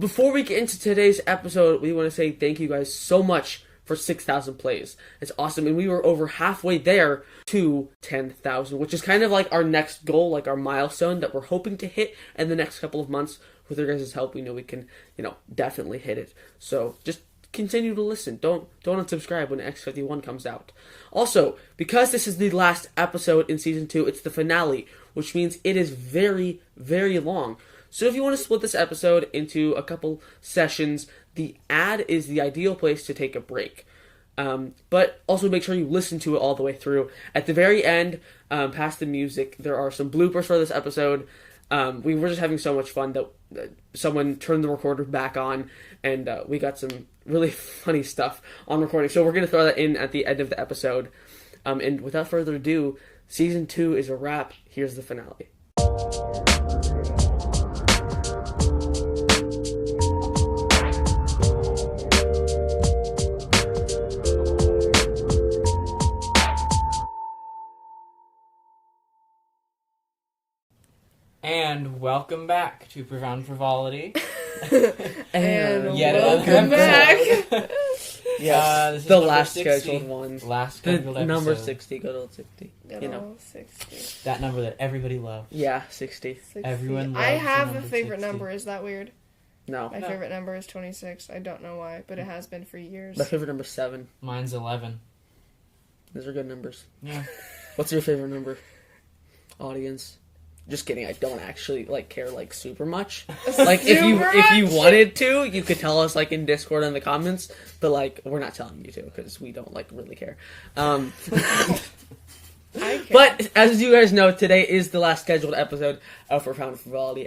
before we get into today's episode, we want to say thank you guys so much for 6,000 plays. It's awesome, and we were over halfway there to 10,000, which is kind of like our next goal, like our milestone that we're hoping to hit in the next couple of months. With your guys' help, we know we can, definitely hit it. So just continue to listen. Don't unsubscribe when X51 comes out. Also, because this is the last episode in Season 2, it's the finale, which means it is very, very long. So if you want to split this episode into a couple sessions, the ad is the ideal place to take a break. But also make sure you listen to it all the way through. At the very end, past the music, there are some bloopers for this episode. We were just having so much fun that someone turned the recorder back on, and we got some really funny stuff on recording. So we're going to throw that in at the end of the episode. And without further ado, Season 2 is a wrap. Here's the finale. And welcome back to Profound Frivolity. and yet welcome back. Yes, this is the number last 60. scheduled one. Last scheduled episode. Number 60, good old 60. Good old 60. That number that everybody loves. Yeah, 60. 60. Everyone loves I have the a number favorite 60. number. Is that weird? No. My favorite number is 26. I don't know why, but it has been for years. My favorite number is 7. Mine's 11. Those are good numbers. Yeah. What's your favorite number? Audience. Just kidding. I don't actually care super much. Like if you wanted to, you could tell us in Discord in the comments. But we're not telling you to because we don't really care. I care. But as you guys know, today is the last scheduled episode of Profound Frivolity.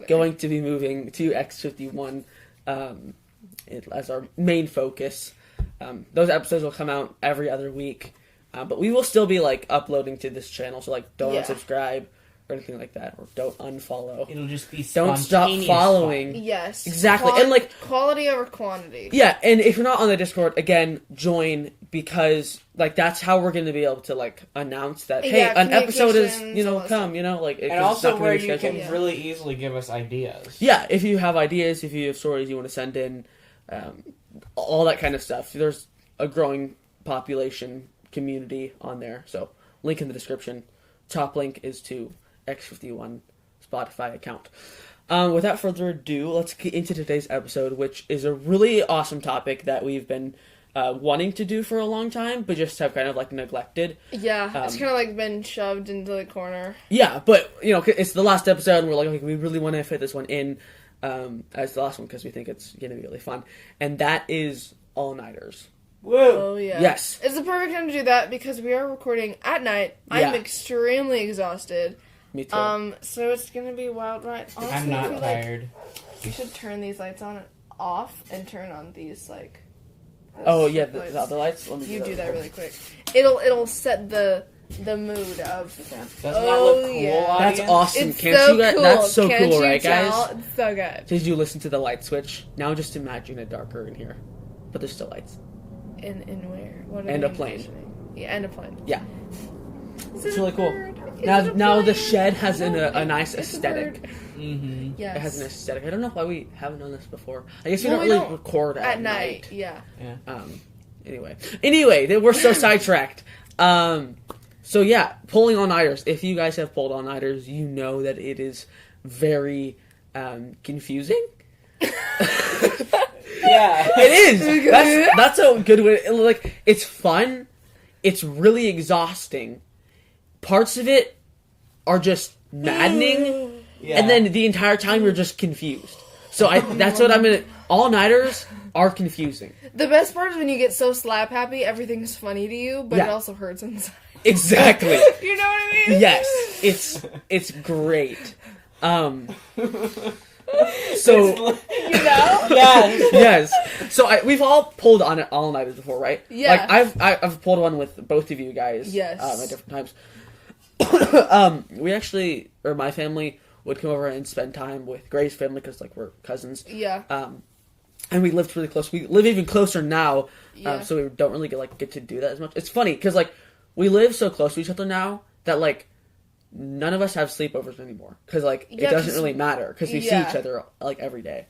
Going to be moving to X51 as our main focus. Those episodes will come out every other week, but we will still be uploading to this channel. So don't unsubscribe or anything like that, or don't unfollow. It'll just be don't stop following. Yes, exactly, and quality over quantity. Yeah, and if you're not on the Discord, again, join because that's how we're going to be able to announce that an episode is come. And also where you can really easily give us ideas. Yeah, if you have ideas, if you have stories you want to send in, all that kind of stuff. There's a growing population community on there, so link in the description. Top link is to X51 Spotify account. Without further ado, let's get into today's episode, which is a really awesome topic that we've been wanting to do for a long time, but just have kind of neglected. Yeah, it's kind of been shoved into the corner. Yeah, but it's the last episode, and we're okay, we really want to fit this one in as the last one because we think it's going to be really fun, and that is all-nighters. Woo! Oh, yeah. Yes. It's the perfect time to do that because we are recording at night. Yeah. I'm extremely exhausted. Me too. So it's gonna be a wild ride. Honestly, I'm not tired. You should turn these lights on and off and turn on these Oh yeah, the other lights. Let me do that really quick. It'll set the mood of. Doesn't that look cool? Yeah. Audience? That's awesome. It's Can't so you guys? cool. That's so Can't cool, you right, guys? tell? It's so good. Did you listen to the light switch? Now just imagine it darker in here, but there's still lights. In where? What are And we a plane. envisioning? Yeah, and a plane. Yeah. Is It's it a really cool. bird? Is Now it a the plane? shed has a nice It's a aesthetic. bird. Mm-hmm. Yes. It has an aesthetic. I don't know why we haven't done this before. I guess we Well, don't we really don't record at night. Yeah. Anyway, we're so sidetracked. So yeah, pulling all-nighters. If you guys have pulled all-nighters, you know that it is very confusing. Yeah, it is. That's a good way. It's fun. It's really exhausting. Parts of it are just maddening, and then the entire time you're just confused. So that's what I'm gonna. All-nighters are confusing. The best part is when you get so slap happy, everything's funny to you, but it also hurts inside. Exactly. You know what I mean? Yes, it's great. So yes. So we've all pulled on all-nighters before, right? Yeah. I've pulled one with both of you guys. Yes. At different times. We actually, or my family, would come over and spend time with Gray's family because we're cousins. Yeah. And we lived really close. We live even closer now. Yeah. So we don't really get to do that as much. It's funny because we live so close to each other now that none of us have sleepovers anymore because it doesn't really matter because we see each other every day.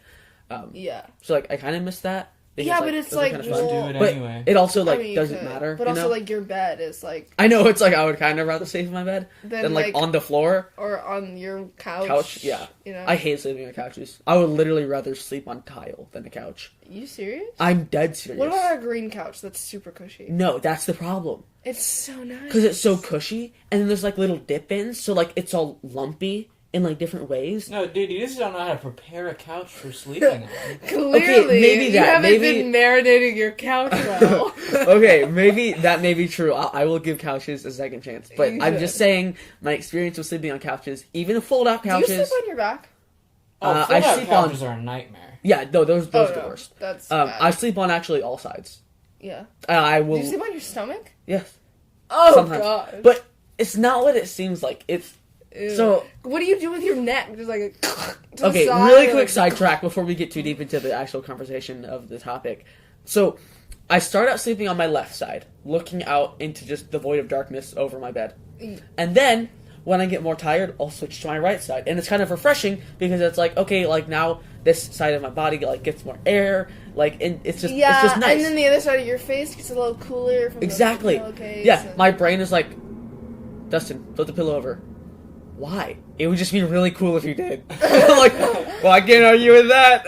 So like I kind of miss that. Yeah, but it's like, do it anyway. It also like doesn't matter. But also like your bed is like. I know it's like I would kind of rather sleep in my bed than like on the floor or on your couch. Yeah, you know. I hate sleeping on couches. I would literally rather sleep on tile than a couch. You serious? I'm dead serious. What about our green couch? That's super cushy. No, that's the problem. It's so nice because it's so cushy, and then there's like little dip-ins, so like it's all lumpy in like different ways. No, dude, you just don't know how to prepare a couch for sleeping on. Clearly, okay, maybe that. You haven't been marinating your couch well. Okay, maybe that may be true. I will give couches a second chance, but I'm just saying my experience with sleeping on couches, even fold-out couches. Do you sleep on your back? Fold-out couches are a nightmare. Yeah, no, those are the worst. That's bad. I sleep on actually all sides. Yeah. I will. Do you sleep on your stomach? Yes. Oh sometimes. God. But it's not what it seems like. It's. Ew. So, what do you do with your neck? Just like okay, really quick sidetrack before we get too deep into the actual conversation of the topic. So, I start out sleeping on my left side, looking out into just the void of darkness over my bed. And then, when I get more tired, I'll switch to my right side. And it's kind of refreshing because it's like, okay, like now this side of my body like gets more air, like, and it's just nice. And then the other side of your face gets a little cooler from exactly. the pillowcase. Yeah, my brain is like, Dustin, flip the pillow over. Why? It would just be really cool if you did. Like, well, I can't argue with that.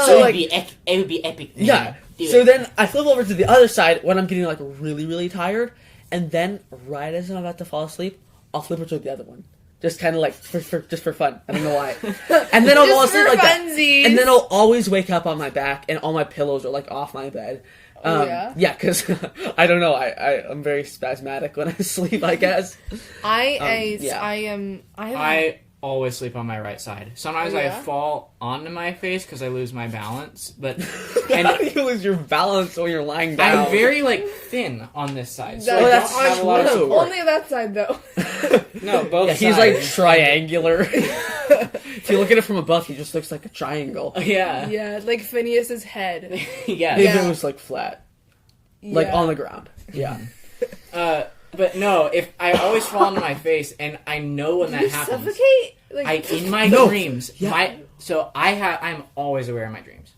So like, it would be epic. Man. Yeah. So then I flip over to the other side when I'm getting like really, really tired, and then right as I'm about to fall asleep, I'll flip over to the other one. Just kind of like just for fun. I don't know why. And then I'll fall asleep like that. And then I'll always wake up on my back, and all my pillows are like off my bed. Yeah, because I don't know. I'm very spasmodic when I sleep, I guess. I always sleep on my right side. Sometimes I fall onto my face because I lose my balance. But how do you lose your balance when you're lying down? I'm very thin on this side, so that's I don't have a lot of support. Only that side though. No, both sides. He's like triangular. If you look at it from above, he just looks like a triangle. Yeah. Yeah, like Phineas's head. Yeah. If it was like flat. Like on the ground. Yeah. But no, if I always fall onto my face, and I know when that happens. Suffocate? Like, in my dreams, I'm always aware of my dreams.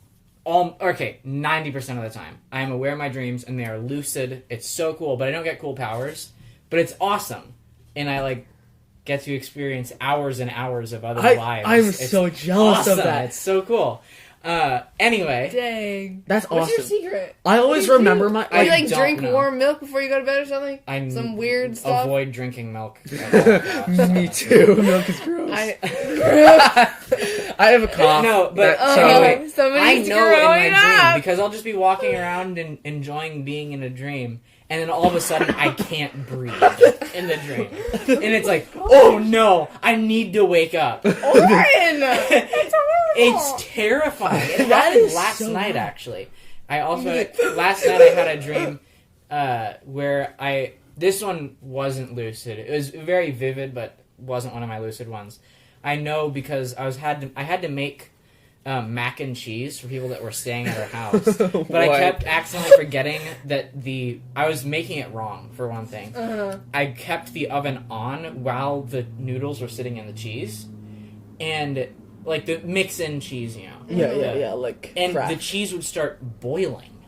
90% of the time, I am aware of my dreams, and they are lucid. It's so cool, but I don't get cool powers. But it's awesome, and I like get to experience hours and hours of other lives. I'm so jealous of that. It's so cool. Anyway. Dang. That's awesome. What's your secret? I always remember my... Do you drink warm milk before you go to bed or something? Some weird stuff? Avoid drinking milk. Me too. Milk is gross. I have a cough. No, but anyway, I know in my up. dream, because I'll just be walking around and enjoying being in a dream, and then all of a sudden I can't breathe in the dream. And it's like, oh no, I need to wake up. Orrin! It's terrifying. It happened last night, actually. Last night I had a dream where this one wasn't lucid. It was very vivid, but wasn't one of my lucid ones. I know because I had to make mac and cheese for people that were staying at our house. But I kept accidentally forgetting that I was making it wrong, for one thing. I kept the oven on while the noodles were sitting in the cheese. And... like the mix-in cheese, you know. Yeah, like and crack. The cheese would start boiling.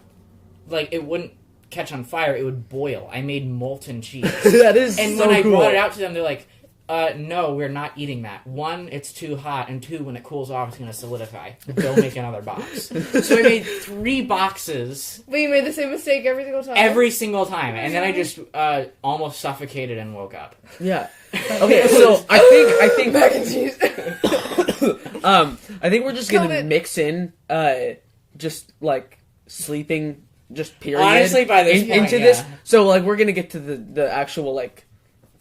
Like, it wouldn't catch on fire, it would boil. I made molten cheese. That is and so when I cool. brought it out to them, they're like, no, we're not eating that. 1, it's too hot, and 2, when it cools off, it's going to solidify. Go make another box. So I made 3 boxes. But you made the same mistake every single time? Every single time. And then I just almost suffocated and woke up. Yeah. Okay, so I think mac and cheese. I think we're just gonna mix in just like sleeping just period. Honestly, by this point, into this. So like we're gonna get to the actual like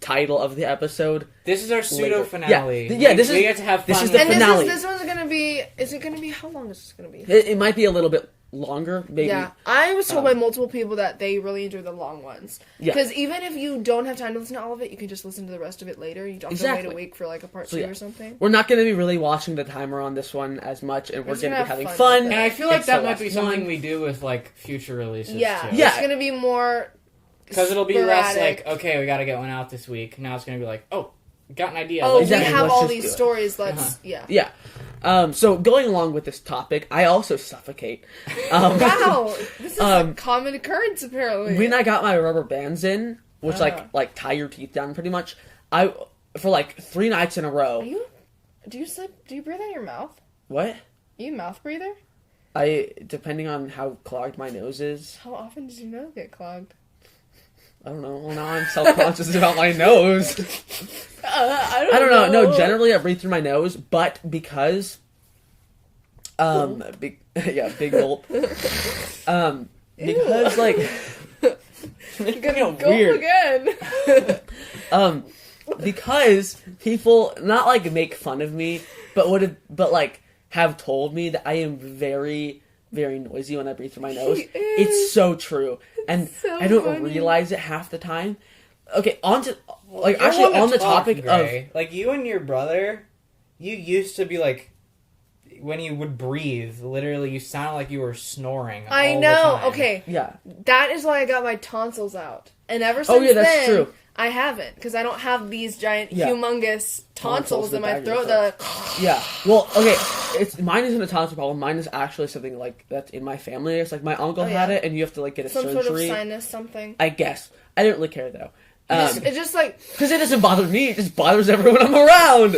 title of the episode. This is our pseudo later. finale. We get to have fun. This is the finale. This one's gonna be. Is it gonna be? How long is this gonna be? It might be a little bit longer, maybe. Yeah, I was told by multiple people that they really enjoy the long ones. Yeah. Because even if you don't have time to listen to all of it, you can just listen to the rest of it later. You don't have to wait a week for like a part 2 or something. We're not going to be really watching the timer on this one as much, and we're going to be having fun. And I feel like that might be something we do with like future releases. Yeah, too. It's going to be more. Because it'll be less like, okay, we got to get one out this week. Now it's going to be like, oh, got an idea. Oh, we have all these stories. Let's Yeah. So going along with this topic, I also suffocate. Wow, this is a common occurrence apparently. When I got my rubber bands in, which like tie your teeth down pretty much, for like 3 nights in a row. Do you breathe out your mouth? What? Are you a mouth breather? Depending on how clogged my nose is. How often does your nose get clogged? I don't know. Well, now I'm self-conscious about my nose. I don't know. No, generally I breathe through my nose, but because, big gulp. Because like, you're gonna gulp again. Because people not like make fun of me, but like have told me that I am very, very noisy when I breathe through my nose. It's so true. And so I don't realize it half the time. Okay, on to like actually on the topic Gray. Of like you and your brother, you used to be like when you would breathe, literally you sounded like you were snoring. I all know. The time. Okay. Yeah. That is why I got my tonsils out, and ever since that's then, true. I haven't because I don't have these giant, humongous tonsils in my throat. Yeah. Well, okay. Mine isn't a tonsil problem. Mine is actually something like that's in my family. It's like my uncle had it, and you have to like get a surgery. Some sort of sinus, something. I guess. I didn't really care though. It's just like because it doesn't bother me. It just bothers everyone I'm around.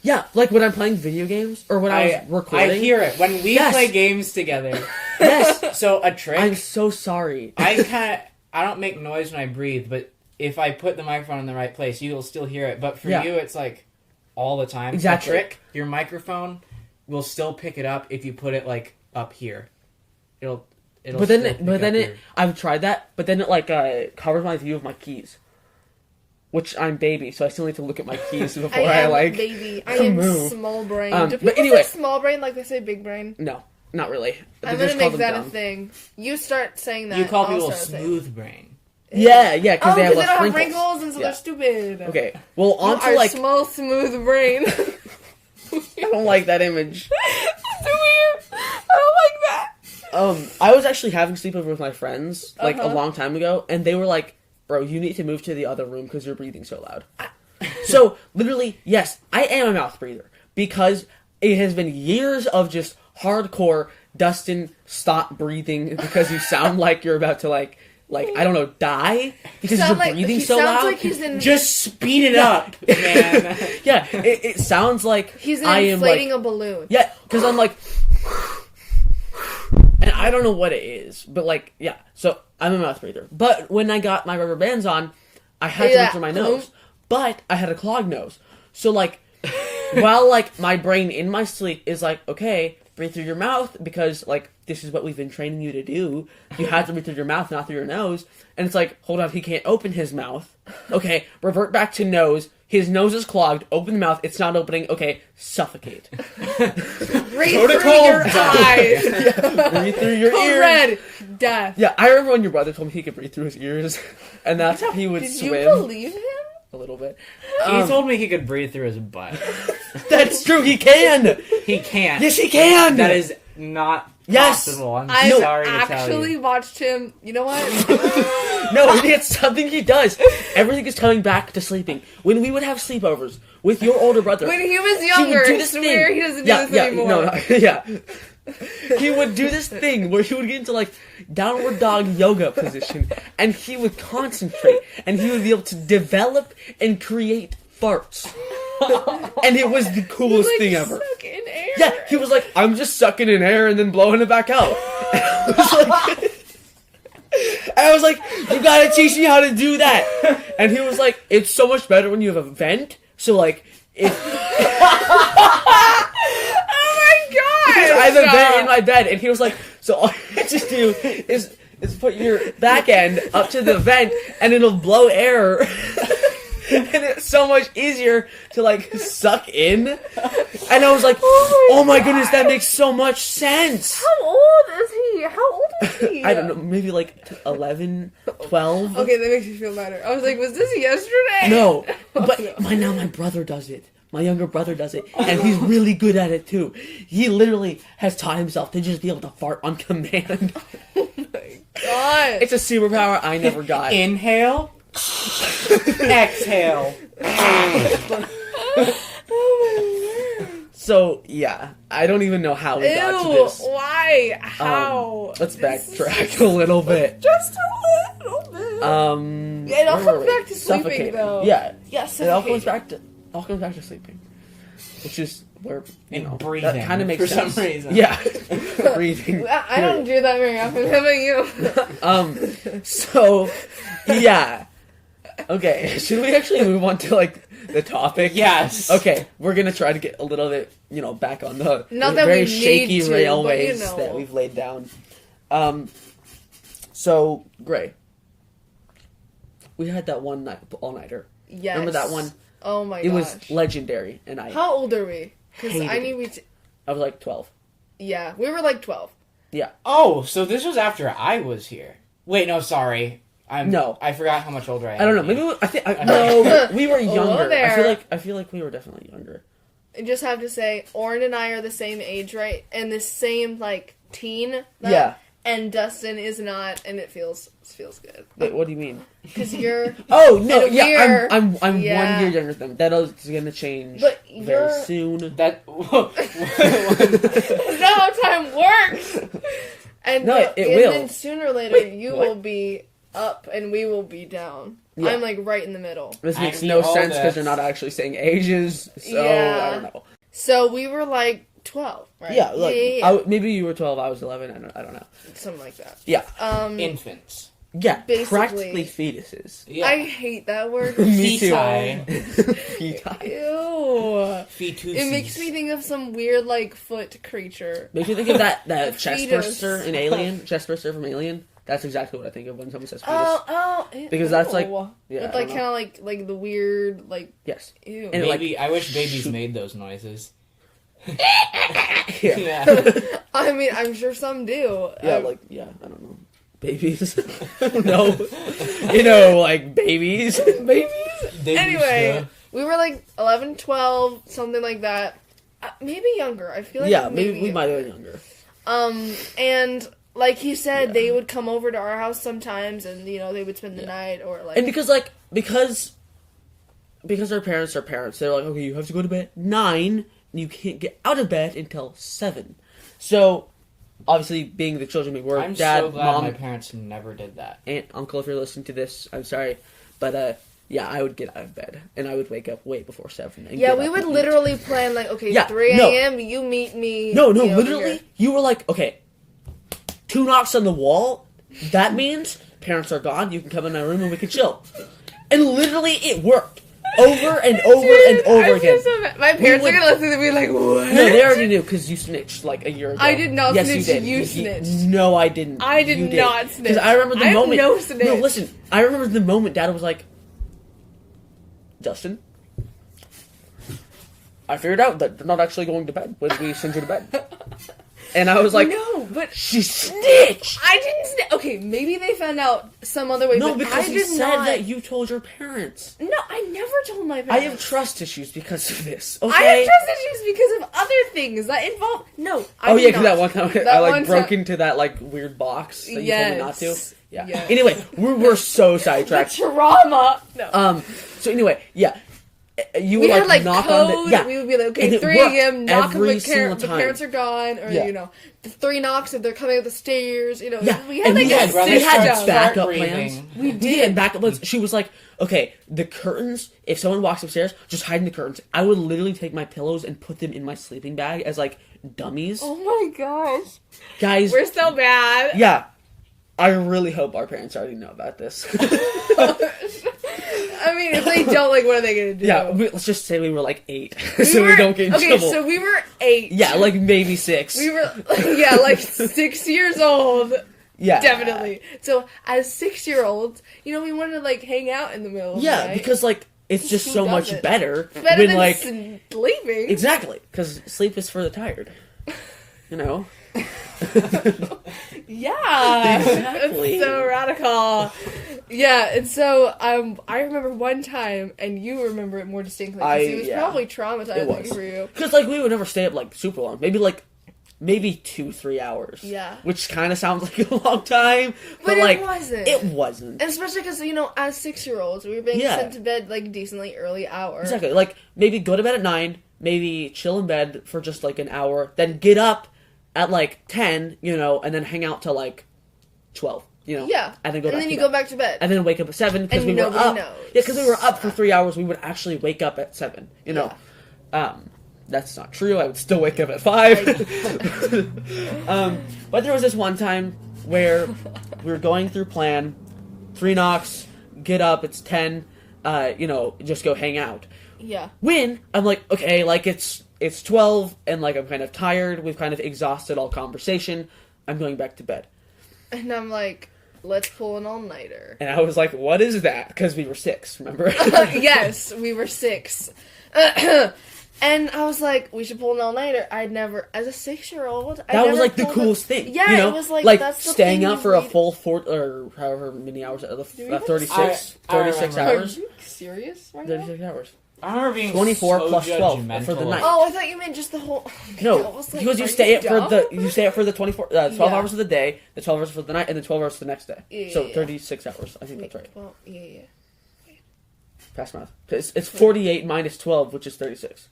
Yeah, like when I'm playing video games or when I was recording. I hear it when we play games together. Yes. So a trick. I'm so sorry. I don't make noise when I breathe, but if I put the microphone in the right place, you'll still hear it. But for you, it's like all the time. Exactly. A trick, your microphone will still pick it up if you put it like up here. It'll But then I've tried that, but then it like covers my view of my keys. Which I'm baby, so I still need to look at my keys before I like baby. I am move. Small brain. Do people but anyway, say small brain like they say big brain? No, not really. I'm gonna make that a thing. You start saying that. You call people smooth brain. Yeah, because they have less don't wrinkles. Have wrinkles and so they're stupid. Okay, well on to like small smooth brain. I don't like that image. It's weird. I don't like that. I was actually having sleepover with my friends like a long time ago, and they were like, "Bro, you need to move to the other room because you're breathing so loud." So literally, yes, I am a mouth breather because it has been years of just hardcore. Dustin, stop breathing because you sound like you're about to like I don't know, die because you're breathing so loud. Like he's in... Just speed it up, man. Yeah, it sounds like he's inflating a balloon. Yeah, because I'm like, and I don't know what it is, but like, yeah. So I'm a mouth breather. But when I got my rubber bands on, I had to breathe through my nose, but I had a clogged nose. So like, while like my brain in my sleep is like, okay, breathe through your mouth because like this is what we've been training you to do. You have to breathe through your mouth, not through your nose. And it's like, hold on, he can't open his mouth. Okay, revert back to nose. His nose is clogged. Open the mouth. It's not opening. Okay, suffocate. Breathe through your eyes. Yeah, breathe through your ears. Red. Death. Yeah, I remember when your brother told me he could breathe through his ears, and that's how he would swim. Did you believe him? A little bit. He told me he could breathe through his butt. That's true. He can. He can't. Yes, he can. That is not possible. I'm sorry to tell you. I actually watched him. You know what? No, it's something he does. Everything is coming back to sleeping. When we would have sleepovers with your older brother, when he was younger, he swear he doesn't do this anymore. Yeah. He would do this thing where he would get into like downward dog yoga position, and he would concentrate, and he would be able to develop and create farts. And it was the coolest thing ever. Suck in air. Yeah, he was like, I'm just sucking in air and then blowing it back out. And I was like, you gotta teach me how to do that. And he was like, it's so much better when you have a vent. So like, if I have a vent in my bed, and he was like, so all you have to do is put your back end up to the vent, and it'll blow air. And it's so much easier to like suck in. And I was like, oh my goodness, that makes so much sense. How old is he? How old is he? I don't know, maybe like 11, 12. Okay, that makes me feel better. I was like, was this yesterday? No, but now my brother does it. My younger brother does it, and he's really good at it too. He literally has taught himself to just be able to fart on command. Oh my god. It's a superpower I never got. Inhale. Exhale. Oh my word. So, yeah. I don't even know how we got to this. Why? How? Let's backtrack a little bit. Just a little bit. It all comes back to sleeping, though. Yeah. Yes, it all comes back to sleeping. Which is where, breathing. That kind of makes sense. For some reason. Yeah. Breathing. I don't do that very often. How about you? So, yeah. Okay, should we actually move on to, like, the topic? Yes. Okay, we're gonna try to get a little bit, back on the Not that very we shaky need to, railways but that we've laid down. So, Gray, we had that one night, all-nighter. Yes. Remember that one? Oh my gosh. It was legendary, and How old are we? Because I knew I was like 12. Yeah, we were like 12. Yeah. Oh, so this was after I was here. Wait, no, sorry. No. I forgot how much older I am. I don't know. Maybe no, we were younger. There. I feel like we were definitely younger. I just have to say, Orrin and I are the same age, right? And the same like teen. Yeah. And Dustin is not, and it feels good. Wait, what do you mean? Because you're. Oh no! Yeah, I'm 1 yeah. year younger than them. That is going to change But very soon. That. That's not how time works. And no, it will. And then sooner or later, you will be up, and we will be down. Yeah. I'm like right in the middle. This makes no sense because you're not actually saying ages. So I don't know. So we were like 12, right? Yeah, like yeah. maybe you were 12, I was 11. I don't know. Something like that. Yeah. Infants. Yeah, basically, practically fetuses. Yeah. I hate that word. Me too. Feti. Ew. Fetuses. It makes me think of some weird like foot creature. Makes me think of that chest burster in Alien. Chest burster from Alien. That's exactly what I think of when someone says fetus. Because that's like, yeah, with like kind of like the weird like. Yes. Ew. And I wish babies made those noises. Yeah. I mean, I'm sure some do. Yeah, I don't know. Babies. No. Like babies. Anyway, we were like 11, 12, something like that. Maybe younger. I feel like maybe we might have been younger. And like he said, they would come over to our house sometimes, and they would spend the night or like. And because our parents are parents, they're like, okay, you have to go to bed at 9. And you can't get out of bed until 7. So, obviously, being the children we were, I'm Dad, so glad Mom, my parents never did that. Aunt, Uncle, if you're listening to this, I'm sorry, but I would get out of bed and I would wake up way before 7. And we would literally plan like, okay, 3 a.m. You meet me. No, literally, you were like, okay, 2 knocks on the wall. That means parents are gone. You can come in my room and we can chill. And literally, it worked. Over and over and over again. My parents are gonna listen to me like, what? No, they already knew because you snitched like a year ago. I did not snitch. You did. You snitched. No, I didn't. I did not snitch. Because I remember the moment. No snitch. No, listen. I remember the moment Dad was like, Justin, I figured out that they're not actually going to bed when we send you to bed. And I was like, no, but she snitched. I didn't snitch. Okay, maybe they found out some other way. No, but because I you did said not. that you told your parents. No, I never told my parents. I have trust issues because of this. Okay? I have trust issues because of other things that involve. No, I did because that one time I broke into that like weird box that you told me not to. Yeah. Yes. Anyway, we're so sidetracked. The trauma. No. So anyway, yeah. You we would had like knock code. on the, yeah. We would be like, okay, 3 a.m. knock on the parents are gone, or the 3 knocks if they're coming up the stairs. Yeah. We had we had backup breathing. plans. We did backup plans. She was like, okay, the curtains. If someone walks upstairs, just hide in the curtains. I would literally take my pillows and put them in my sleeping bag as like dummies. Oh my gosh, guys, we're so bad. Yeah, I really hope our parents already know about this. I mean, if they don't, like, what are they gonna do? Yeah, let's just say we were like 8, so we don't get in trouble. Okay, so we were 8. Yeah, like maybe 6. We were, like 6 years old. Yeah, definitely. So as 6-year-olds, we wanted to like hang out in the middle. Of the night. Because like it's just so much better when than like sleeping. Exactly, because sleep is for the tired. Yeah, exactly. It's so radical. Yeah, and so I remember one time, and you remember it more distinctly because it was probably traumatizing for you. Because like we would never stay up like super long, maybe 2-3 hours. Yeah, which kind of sounds like a long time, but like it wasn't. And especially because as 6-year-olds, we were being sent to bed like decently early hours. Exactly, like maybe go to bed at 9. maybe chill in bed for just like an hour, then get up at like 10, and then hang out till like 12, Yeah. And then you go back to bed. And then wake up at 7 because we were up. Knows. Yeah, because we were up for 3 hours. We would actually wake up at 7, Yeah. That's not true. I would still wake up at 5. But there was this one time where we were going through plan, 3 knocks, get up, it's 10, just go hang out. Yeah. When I'm like, okay, like it's 12 and like I'm kind of tired, we've kind of exhausted all conversation, I'm going back to bed. And I'm like, let's pull an all-nighter. And I was like, what is that? Because we were 6, remember? Yes, we were 6. And I was like, we should pull an all-nighter. I'd never, as a 6-year-old, that was like the coolest thing. Yeah, it was like that's the staying thing up for a full 4 or however many hours, 36 hours. Are you serious right 36 hours. I remember being 24 so plus 12 judgmental. for the night. Oh, I thought you meant just the whole. No, because you stay up for the 12 Yeah. hours of the day, the 12 hours for the night, and then 12 hours for the next day. So Yeah. 36 hours. I think that's right. Well, yeah. Fast math. It's 48 minus 12, which is 36.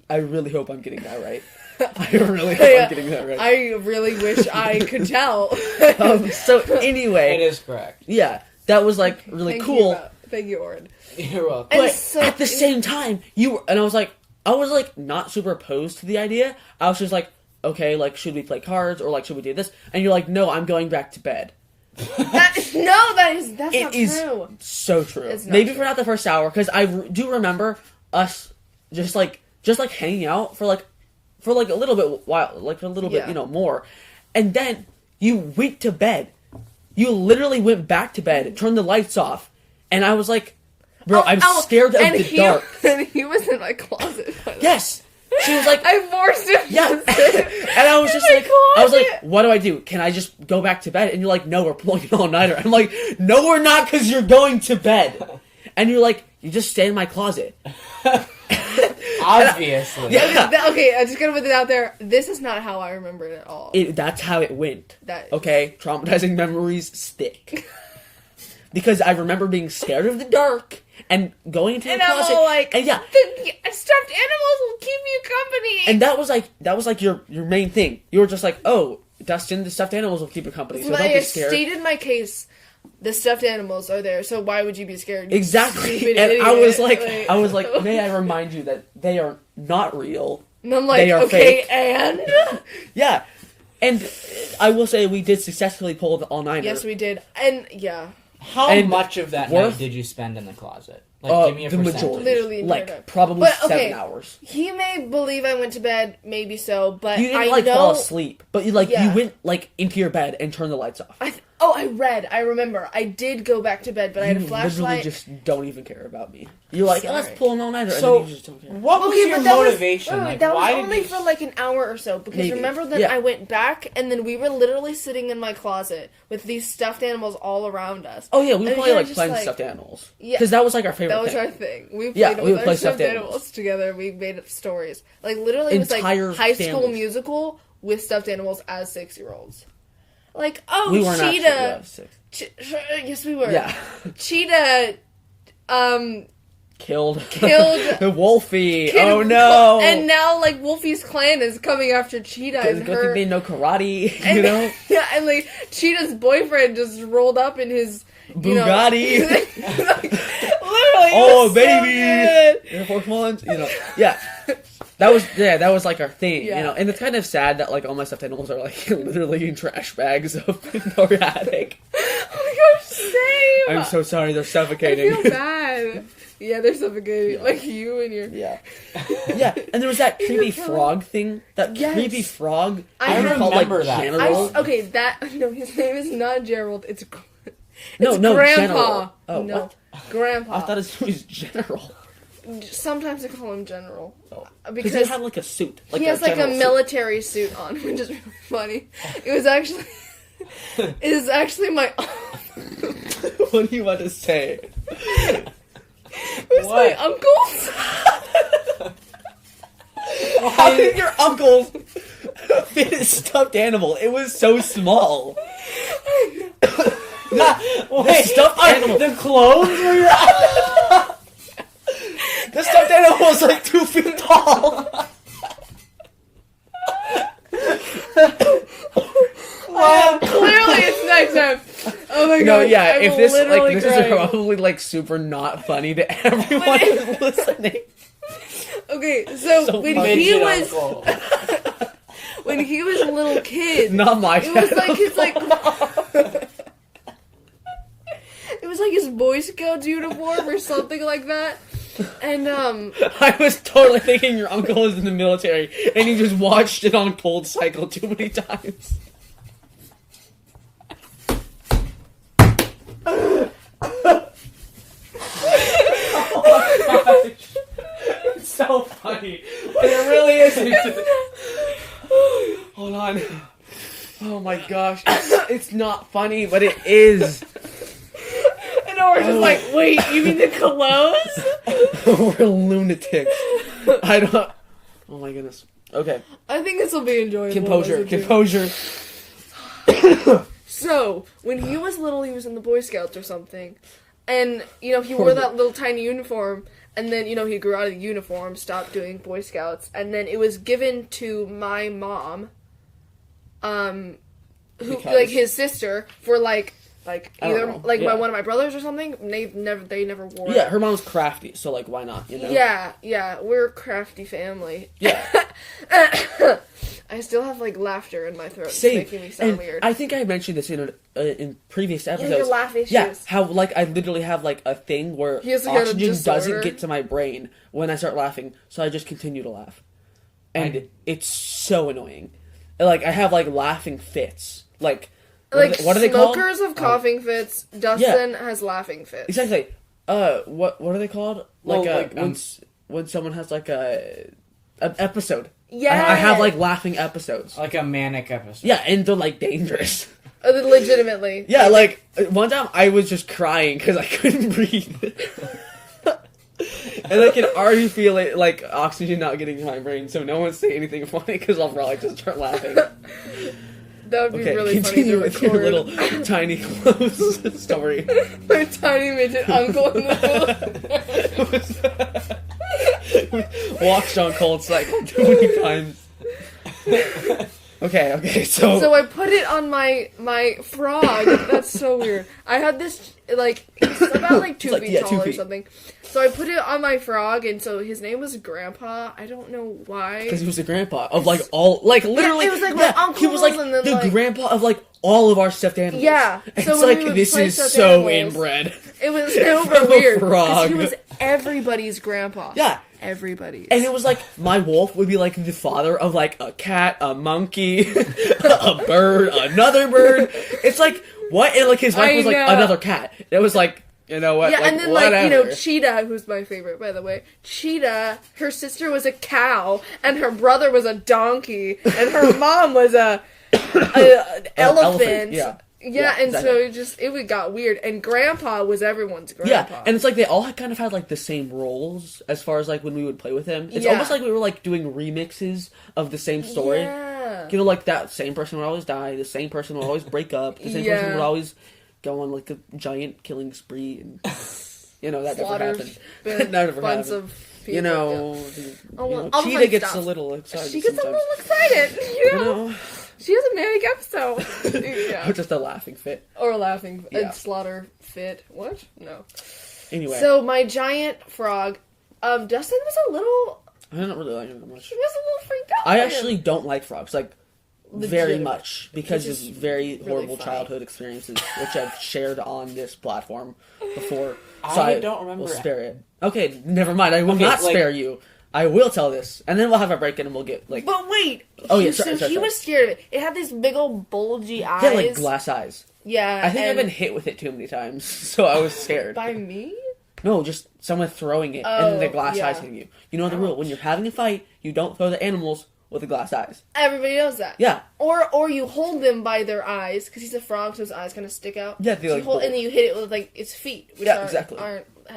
I really hope I'm getting that right. I really hope I'm getting that right. I really wish I could tell. So anyway, It is correct. yeah, that was like really cool. Thank you, Orrin. You're welcome. And But so- at the same time, I was like not super opposed to the idea. I was just like, okay, like should we play cards or like should we do this? And you're like, no, I'm going back to bed. That's It not is true. so true. It's not Maybe true. for not the first hour, because I do remember us just like hanging out for a little bit while, like for a little bit, Yeah. more, and then you went to bed. You literally went back to bed, turned the lights off, and I was like, bro, I'm scared of the dark. And he was in my closet. By the way. Yes. She was like, I forced him. yeah. To sit And I was in just my like, I was like, closet. what do I do? Can I just go back to bed? And you're like, no, we're pulling an all-nighter. I'm like, no, we're not, because you're going to bed. And you're like, you just stay in my closet. Obviously. Yeah. Okay, I just gotta put it out there. This is not how I remember it at all. That's how it went. That- Okay? Traumatizing memories stick. Because I remember being scared of the dark and going into the And I'm closet. all like, and yeah. the stuffed animals will keep you company. And that was like your main thing. You were just like, oh, Dustin, the stuffed animals will keep you company, so don't I be scared. stated my case. The stuffed animals are there, so why would you be scared? You Exactly. stupid And idiot. I was like, may I remind you that they are not real. And I'm like, they are okay, fake. and Yeah. And I will say we did successfully pull the all-nighter. yes, we did, and yeah, How And much of that worth- night did you spend in the closet? Like, give me a the percentage. majority. Literally the entire like time. probably But, 7 hours. he may believe I went to bed, maybe so, but You didn't I like know. fall asleep, but you Yeah. went like into your bed and turned the lights off. I read. I remember. I did go back to bed, but I had a You literally flashlight. just don't even care about me. You're like, Sorry. let's pull an all-nighter, So, and then you just don't care. what was your but that motivation? Was, like, that why was only did you... for like an hour or so. Because Maybe. remember that Yeah. I went back, and then we were literally sitting in my closet with these stuffed animals all around us. Oh yeah, we And probably were like just playing stuffed animals. Yeah. Because that was like our favorite That was thing. our thing. We played Yeah, with we would our play stuffed stuffed animals. animals. Together. We made up stories. Like literally, it was Entire like High School families. Musical with stuffed animals as 6-year-olds. Like, oh, We weren't Cheetah. actually 6. Yes, we were. Yeah. Cheetah. Killed Wolfie. Kid- Oh no! And now, like, Wolfie's clan is coming after Cheetah and good her. thing they know karate. and, You know, yeah, and like Cheetah's boyfriend just rolled up in his Bugatti. Literally, Oh it was so baby, good. Air Force Ones. You know, yeah. That was like our thing, Yeah. you know, and it's kind of sad that like all my stuffed animals are like literally in trash bags up in our attic. Oh my gosh, same. I'm so sorry, they're I suffocating. feel bad. Yeah, they're suffocating. Like you and your. Yeah, yeah, and there was that creepy frog thing. That Yes. creepy frog. I they called, like, remember that. General. Okay, no, his name is not Gerald. It's No, Grandpa. General. Oh, no, what? Grandpa. I thought his name was General. Sometimes I call him General. Oh. Because he had like a suit. Like he has like a general suit. military suit on, which is really funny. It was actually. It is actually my. What do you want to say? It was my uncle's. How did your uncle fit a stuffed animal? It was so small. Wait, stuffed animal. The clothes were your... The stuffed And it was like 2 feet tall. Wow, clearly it's next time. Oh my god. No, yeah, I'm if this literally is crying. probably like super not funny to everyone who's listening. Okay, so when he was uncle. when he was a little kid, Not my it was like his it was like his Boy Scout uniform or something like that. And I was totally thinking your uncle was in the military and he just watched it on Cold Cycle too many times. It's so funny, but it really isn't. Hold on. Oh my gosh, it's not funny, but it is. and we're just like, wait, you mean the clothes? We're lunatics. I don't. Oh my goodness. Okay. I think this will be enjoyable. Composure. So, when he was little, he was in the Boy Scouts or something. And, he wore that little tiny uniform. And then, he grew out of the uniform, stopped doing Boy Scouts. And then it was given to my mom, his sister, for, either, one of my brothers or something. They never wore it. Yeah, her mom's crafty, so, why not, Yeah, we're a crafty family. Yeah. I still have, laughter in my throat. Same. It's making me sound and weird. I think I mentioned this in previous episodes. Your laugh issues. Yeah, how, I literally have, a thing where oxygen doesn't get to my brain when I start laughing, so I just continue to laugh. And it's so annoying. I have, laughing fits. What are they called? Smokers have coughing fits. Dustin has laughing fits. Exactly. What are they called? When someone has, an episode. Yeah. I have, laughing episodes. Like a manic episode. Yeah, and they're, dangerous. Legitimately. Yeah, one time I was just crying because I couldn't breathe. And I can already feel it, oxygen not getting to my brain, so no one say anything funny because I'll probably just start laughing. That would be really continue funny to with your record. little tiny clothes story. My tiny midget uncle in the Watched on Cold Cycle too many times. Okay, so... So I put it on my frog. That's so weird. I had this, he's about, 2 feet tall 2 or feet. something. So I put it on my frog, and so his name was Grandpa. I don't know why. Because he was the grandpa of, all... literally... It was, my uncle. He was, and then, the grandpa of, all of our stuffed animals. Yeah. And So it's when we would this play is stuffed so animals, inbred. It was super weird. Frog. Because he was everybody's grandpa. Yeah. Everybody's. And it was my wolf would be the father of a cat, a monkey, a bird, another bird. It's what? And his wife was another cat. It was you know what? Yeah, and then whatever. Cheetah, who's my favorite, by the way. Cheetah, her sister was a cow, and her brother was a donkey, and her mom was a elephant. Yeah. Yeah, and exactly. so it got weird. And Grandpa was everyone's grandpa. Yeah, and it's they all kind of had the same roles as far as when we would play with him. It's Yeah. almost we were doing remixes of the same story. Yeah. That same person would always die, the same person would always break up, the same person would always go on a giant killing spree, and that never happened. That never bunch happened. of people. Cheetah gets a little excited. She gets sometimes. a little excited. She has a manic episode. Yeah. Or just a laughing fit. Or a laughing Yeah. slaughter fit. What? No. Anyway. So my giant frog, Dustin was a little. I don't really like him that much. He was a little freaked out. I by actually him. don't like frogs, very Legit. much, because Which is of very really horrible funny. childhood experiences, which I've shared on this platform before. I don't remember will spare it. Okay, never mind. I will not spare you. I will tell this, and then we'll have a break, and we'll get But wait. Oh, yeah, So sorry. he was scared of it. It had these big old bulgy eyes. Yeah, glass eyes. Yeah. I think I've and- been hit with it too many times, so I was scared. By me? No, just someone throwing it, and then the glass yeah. eyes hitting you. You know the rule: when you're having a fight, you don't throw the animals with the glass eyes. Everybody knows that. Yeah. Or you hold them by their eyes, because he's a frog, so his eyes kind of stick out. Yeah, they so you hold, and then you hit it with its feet, which exactly.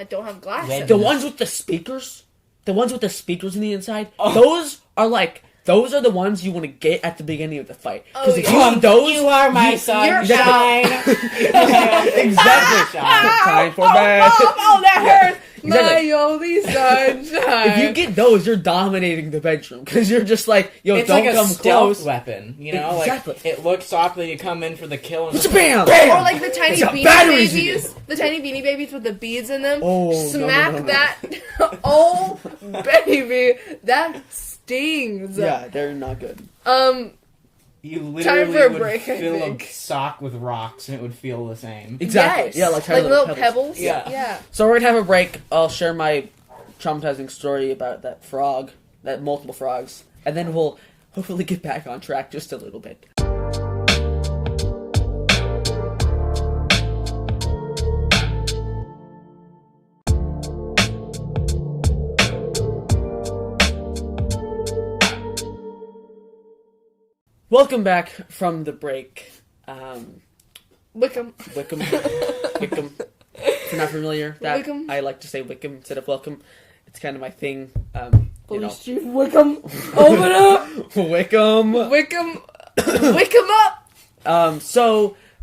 don't have glass. Red in The them. ones with the speakers, in the inside, those are those are the ones you want to get at the beginning of the fight. Because if you have those, you are my sunshine. exactly. Time for bed. Oh, that hurts. Exactly. My only sunshine. If you get those, you're dominating the bedroom because you're just like, yo, It's don't like a come stealth close. weapon, you know? Exactly. Like, it looks softly, you come in for the kill, and Bam! Or like the tiny It's got beanie batteries in babies. The tiny beanie babies with the beads in them. Oh, Smack no. that. Oh, baby. That stings. Yeah, they're not good. you Time literally for a would break, I fill a think. sock with rocks, and it would feel the same. Exactly. Yes. Yeah, like tiny little pebbles. Yeah. Yeah. So we're gonna have a break. I'll share my traumatizing story about that frog, that multiple frogs, and then we'll hopefully get back on track just a little bit. Welcome back from the break. Wickham. Wickham. Wickham. If you're not familiar, that Wickham. I like to say Wickham instead of welcome. It's kind of my thing. You know. Chief Wickham. Open up. Wickham. Wickham. Wickham up.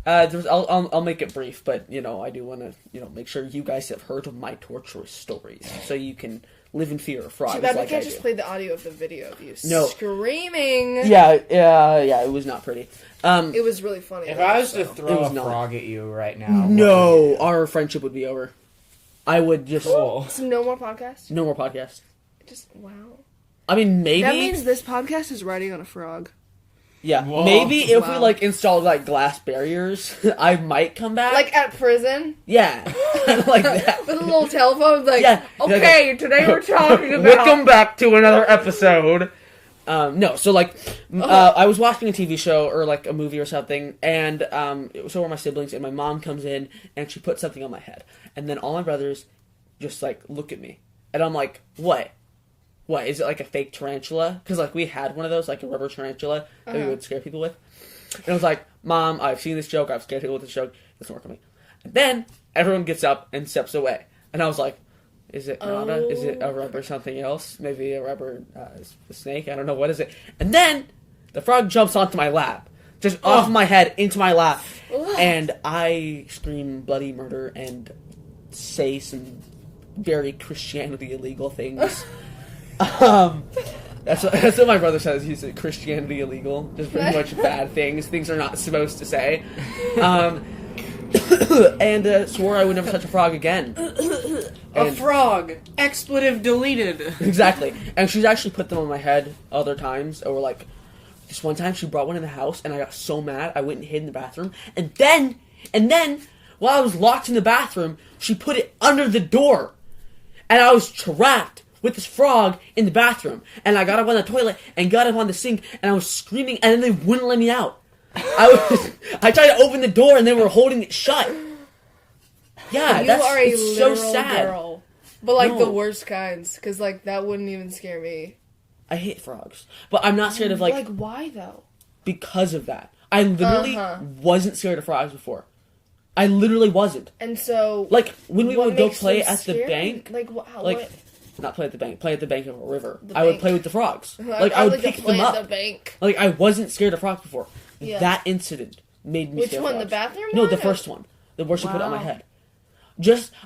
I'll make it brief, but I do want to make sure you guys have heard of my torturous stories, so you can live in fear of frogs. Too bad we like can't I just do. play the audio of the video of you No. screaming. Yeah, it was not pretty. It was really funny. If I was to It throw was a not. frog at you right now... what No, would you do? our friendship would be over. I would just Cool. So no more podcasts? no more podcasts. Just, wow. I mean, maybe. That means this podcast is riding on a frog. Yeah, Whoa. maybe if we Wow. installed glass barriers, I might come back. Like at prison? yeah, like that. With a little telephone, Yeah. okay, today we're talking about... Welcome back to another episode. No, so I was watching a TV show or a movie or something, and so were my siblings, and my mom comes in and she puts something on my head, and then all my brothers just look at me, and I'm like, what? What, is it a fake tarantula? Because we had one of those, a rubber tarantula that we would scare people with. And I was like, Mom, I've seen this joke, I've scared people with this joke, it doesn't work on me. And then everyone gets up and steps away, and I was like, is it not is it a rubber something else? Maybe a rubber snake? I don't know, what is it? And then the frog jumps onto my lap, just off my head into my lap, and I scream bloody murder and say some very Christianity illegal things. That's what my brother says. He said Christianity illegal, just pretty much bad things are not supposed to say. And swore I would never touch a frog again. A frog! Expletive deleted! Exactly. And she's actually put them on my head other times. Or this one time she brought one in the house and I got so mad I went and hid in the bathroom. And then while I was locked in the bathroom, she put it under the door. And I was trapped with this frog in the bathroom. And I got up on the toilet and got up on the sink and I was screaming and then they wouldn't let me out. I tried to open the door and they were holding it shut. Yeah, You are a it's so literal sad. girl. But No. the worst kinds, because that wouldn't even scare me. I hate frogs, but I'm not scared of why though? because of that. I literally wasn't scared of frogs before. I literally wasn't. And so, When we what would go makes play them at the scary? bank, What? not play at the bank, play at the bank of a river. The I would bank. play with the frogs. I I would like to pick play them at up. the bank. I wasn't scared of frogs before. Yeah. That incident made me Which scared one? of The frogs. bathroom No, one, the or- first one. The one she put on my Wow. head.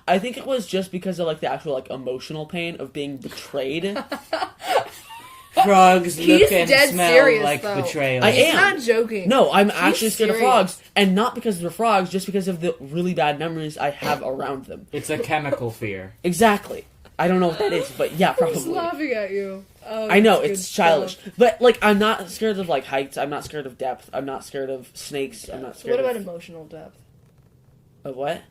I think it was just because of the actual emotional pain of being betrayed. Frogs He's look and dead smell serious, like though. betrayal. I He's am. not joking. No, I'm actually scared of serious. frogs, and not because they're frogs, just because of the really bad memories I have around them. It's a chemical fear. Exactly. I don't know what that is, but yeah, I'm just probably. laughing at you. Oh, I know, that's good it's childish. stuff. But, I'm not scared of, heights. I'm not scared of depth. I'm not scared of snakes. I'm not So scared what about of... emotional depth? Of what?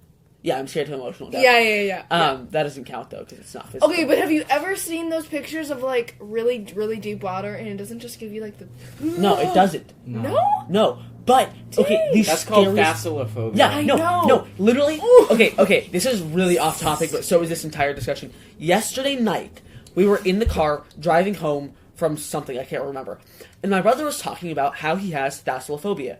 Yeah, I'm scared of emotional depth. Yeah. That doesn't count, though, because it's not physical. Okay, but have you ever seen those pictures of really, really deep water and it doesn't just give you the... No, it doesn't. No? No. But, okay, Dang. these That's called scariest... basilophobia. Yeah, I no, know. literally. Okay, this is really off topic, but so is this entire discussion. Yesterday night, we were in the car driving home from something, I can't remember. And my brother was talking about how he has thalassophobia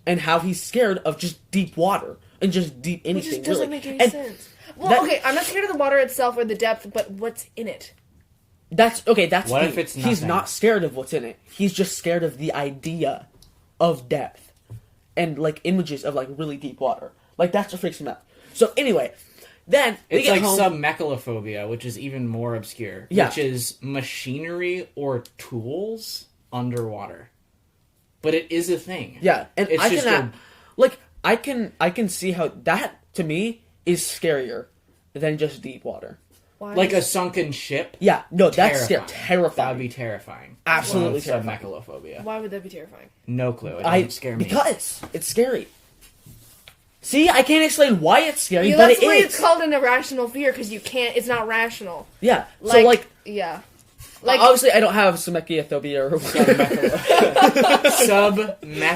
and how he's scared of just deep water and just deep It anything, just doesn't really. make any And sense. Well, that- okay, I'm not scared of the water itself or the depth, but what's in it? That's What the- if it's he's nothing? not scared of what's in it. He's just scared of the idea of depth and images of really deep water. That's what freaks him out. So anyway, then we It's get like home. submechalophobia, which is even more obscure. Yeah. Which is machinery or tools underwater. But it is a thing. Yeah, and It's I just can I can see how that to me is scarier than just deep water. Why? Like a sunken ship. Yeah, no, that's Terrifying. terrifying. That would be terrifying. Absolutely Well, terrifying. submechalophobia. Why would that be terrifying? No clue. It doesn't scare me. Because it's scary. See, I can't explain why it's scary, Yeah, but that's it why is. it's called an irrational fear, because you can't. It's not rational. Yeah. So yeah, like obviously I don't have submechalophobia or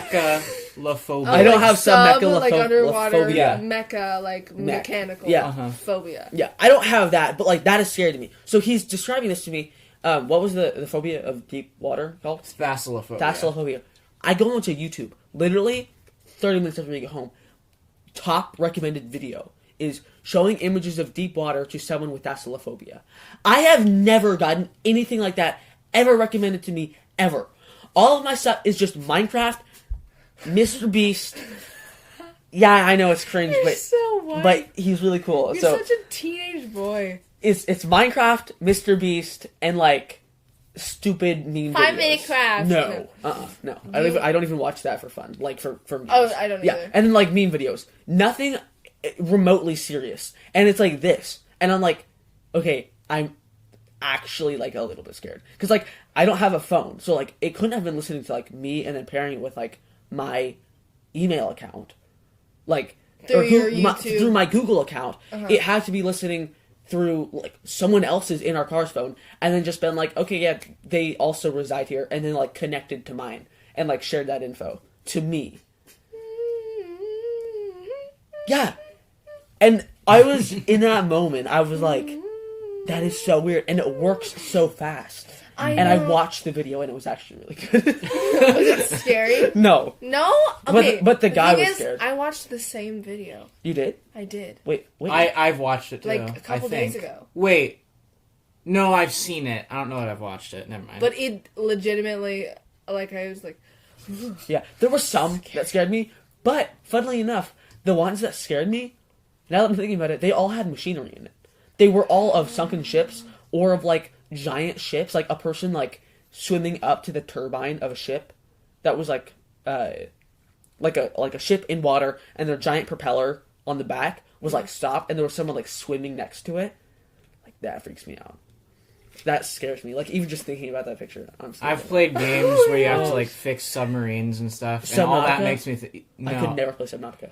Submechalophobia. I don't have like underwater submechalophobia. mecha, like mechanical Yeah. phobia. Yeah, I don't have that, but like that is scary to me. So he's describing this to me. What was the phobia of deep water called? Thalassophobia. Thalassophobia. I go onto YouTube, literally 30 minutes after we get home. Top recommended video is showing images of deep water to someone with thalassophobia. I have never gotten anything like that ever recommended to me, ever. All of my stuff is just Minecraft, Mr. Beast. Yeah, I know it's cringe, You're but so white. but he's really cool. You're So such a teenage boy. it's Minecraft, Mr. Beast, and like stupid meme 5 videos. Minute Crafts. No, no. I don't even watch that for fun. Like for memes. Oh, I don't Yeah, either. and then like meme videos. Nothing remotely serious, and it's like this, and I'm like, okay, I'm actually like a little bit scared because like I don't have a phone, so like it couldn't have been listening to like me and then pairing it with like my email account, like Through your my, YouTube. through my Google account. It had to be listening through like someone else's in our car's phone, and then just been like, okay, yeah, they also reside here, and then like connected to mine and like shared that info to me. Yeah. And I was in that moment, I was like, that is so weird, and it works so fast. I And I know. watched the video, and it was actually really good. Was it scary? No. No? Okay. But the guy thing was is, scared. I watched the same video. You did? I did. Wait. I've watched it too. Like, a couple I think. days ago. Wait. No, I've seen it. I don't know that I've watched it. Never mind. But it legitimately, like, I was like, Yeah, there were some that scared me, but funnily enough, the ones that scared me, now that I'm thinking about it, they all had machinery in it. They were all of sunken ships or of like giant ships, like a person like swimming up to the turbine of a ship that was like a ship in water, and their giant propeller on the back was like stopped, and there was someone like swimming next to it. Like that freaks me out. That scares me. Like even just thinking about that picture, I'm scared. I've played games where you have to like fix submarines and stuff, and all that Subnautica? makes me no. I could never play Subnautica.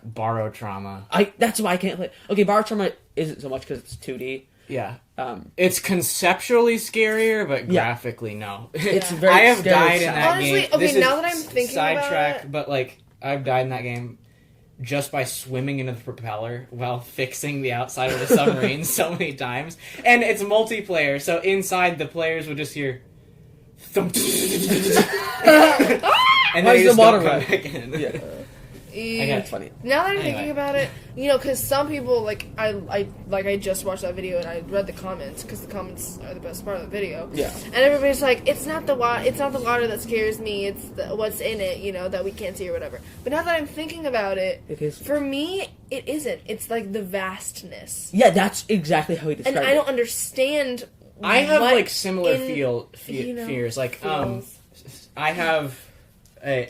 Borrow trauma. That's why I can't play. Okay, Bar Trauma isn't so much because it's 2D. Yeah. Um, It's conceptually scarier, but Yeah. graphically, no. it's Yeah. very. I have scary died in sound. that Honestly, game. okay, This now is that I'm thinking about sidetrack, it- but like I've died in that game just by swimming into the propeller while fixing the outside of the submarine so many times. And it's multiplayer, so inside the players would just hear thump, and Why then is you just the water don't come red? back in. Yeah, that's funny. Now that I'm Anyway. thinking about it, you know, because some people like I just watched that video and I read the comments because the comments are the best part of the video. Yeah. And everybody's like, it's not the water that scares me. It's what's in it, you know, that we can't see or whatever. But now that I'm thinking about it, It is. for me, it isn't. It's like the vastness, Yeah, that's exactly how he and described I don't it. understand. I have what like similar in- you know, fears. Like feels. I have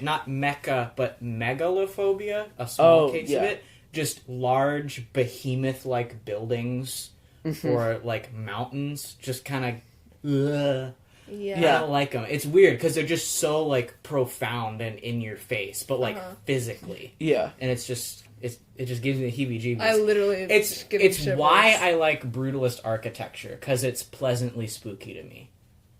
not mecha but megalophobia, a small Oh, case yeah. of it. Just large behemoth like buildings Mm-hmm. or like mountains. Just kind of. Yeah. I don't like them. It's weird because they're just so like profound and in your face, but like physically, Yeah, and it just gives me the heebie-jeebies. I literally. It's getting shivers. why I like brutalist architecture because it's pleasantly spooky to me.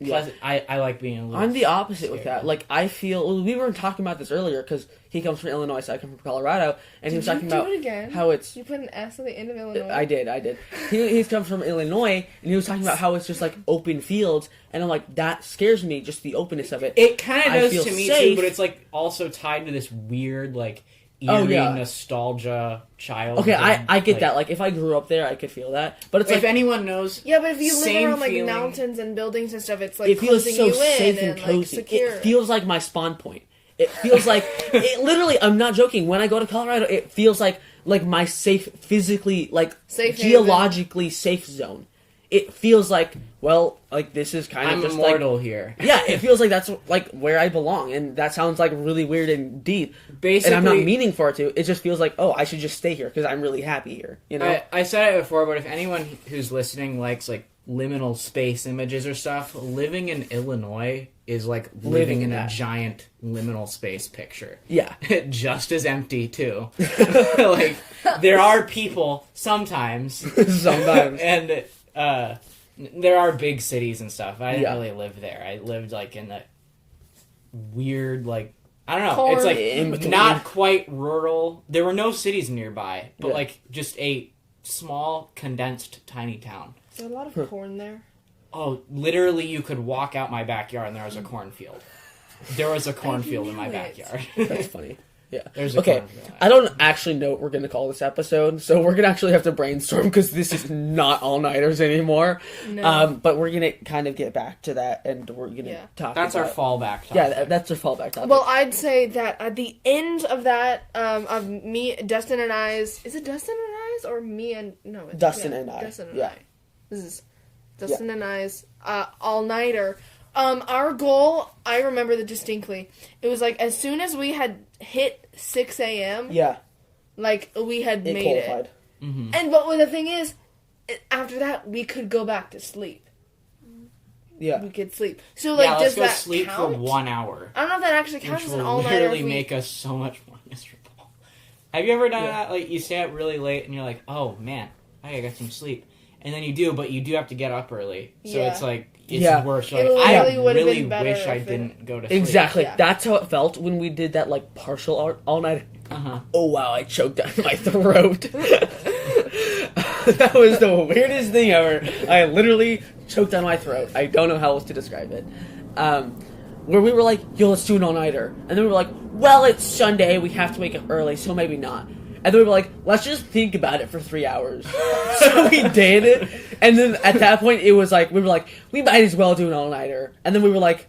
Yeah. I like being a little. I'm the opposite with scared. that. Like I feel we were talking about this earlier because he comes from Illinois, so I come from Colorado, and he was Did you talking do about it again? how it's. You put an S at the end of Illinois. I did. He's come from Illinois, and he was talking about how it's just like open fields, and I'm like, that scares me, just the openness of it. It kind of I does feel to me safe. too, but it's like also tied to this weird like eerie Oh, yeah. nostalgia child. Okay, I get that. Like if I grew up there, I could feel that. But it's if like anyone knows, Yeah, but if you live Same around like feeling. mountains and buildings and stuff, it's like it feels closing so you in safe and and like cozy. secure. It feels like my spawn point. It feels like it literally. I'm not joking. When I go to Colorado, it feels like like my physically, like Safe geologically safe zone. It feels like, well, like this is kind of I'm just immortal like, here. Yeah, it feels like that's like where I belong, and that sounds like really weird and deep. Basically, and I'm not meaning for it to. It just feels like, oh, I should just stay here because I'm really happy here. You know, I said it before, but if anyone who's listening likes like liminal space images or stuff, living in Illinois is like living in a giant liminal space picture. Yeah. Just as empty too. Like there are people sometimes, and there are big cities and stuff. I didn't really live there. I lived like in a weird, like, I don't know. It's like not quite rural. There were no cities nearby, but like just a small, condensed, tiny town. Is there a lot of corn there? Oh, literally, you could walk out my backyard and there was a cornfield. There was a cornfield in my backyard. That's funny. Yeah. There's a okay. cornfield. I don't actually know what we're going to call this episode, so we're going to actually have to brainstorm because this is not all-nighters anymore. No. But we're going to kind of get back to that, and we're going to talk That's about... our fallback topic. Yeah, that's our fallback topic. Well, I'd say that at the end of that, of me, Dustin and I's... Is it Dustin and I's or me and... No, it's Dustin and I. Dustin and I. This is Dustin and I's all-nighter. Our goal, I remember that distinctly. It was like as soon as we had hit 6 a.m. Yeah. Like we had made qualified. it. Mm-hmm. And but the thing is, after that we could go back to sleep. Yeah. We could sleep. So like, let's does go that sleep count? for 1 hour. I don't know if that actually counts Which as an will all-nighter. literally make us so much more miserable. Have you ever done that? Like you stay up really late and you're like, oh man, I gotta get some sleep. And then you do, but you do have to get up early. So it's like, it's worse. You're like, I really wish I didn't go to sleep. Exactly. Yeah. That's how it felt when we did that, like, partial all-night. Uh-huh. Oh, wow, I choked down my throat. That was the weirdest thing ever. I literally choked down my throat. I don't know how else to describe it. Where we were like, yo, let's do an all-nighter. And then we were like, well, it's Sunday, we have to wake up early, so maybe not. And then we were like, let's just think about it for 3 hours. So we did it. And then at that point, it was like, we were like, we might as well do an all-nighter. And then we were like,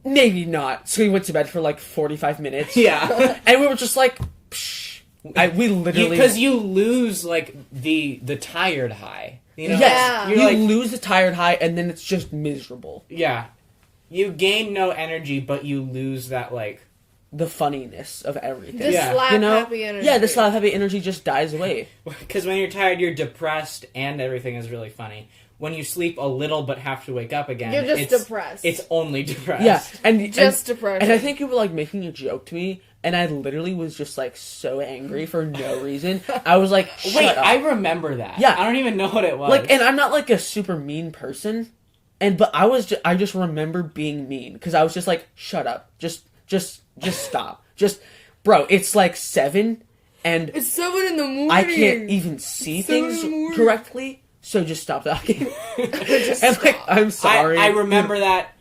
maybe not. So we went to bed for like 45 minutes. Yeah. And we were just like, psh. We literally... Because you lose, like, the tired high. You know? Yes. Yeah. You like, lose the tired high, and then it's just miserable. Yeah. You gain no energy, but you lose that, like... The funniness of everything. The slap happy energy. Yeah, the slap happy energy just dies away. Because when you're tired, you're depressed, and everything is really funny. When you sleep a little but have to wake up again, you're just depressed. It's only depressed. Yeah, and depressed. And I think you were like making a joke to me, and I literally was just like so angry for no reason. I was like, wait, up. I remember that. Yeah, I don't even know what it was. Like, and I'm not like a super mean person, but I just remember being mean because I was just like, shut up, just stop. Just, bro, it's like 7, and... It's 7 in the morning! I can't even see things correctly, so just stop talking. And, like, I'm sorry. I remember that.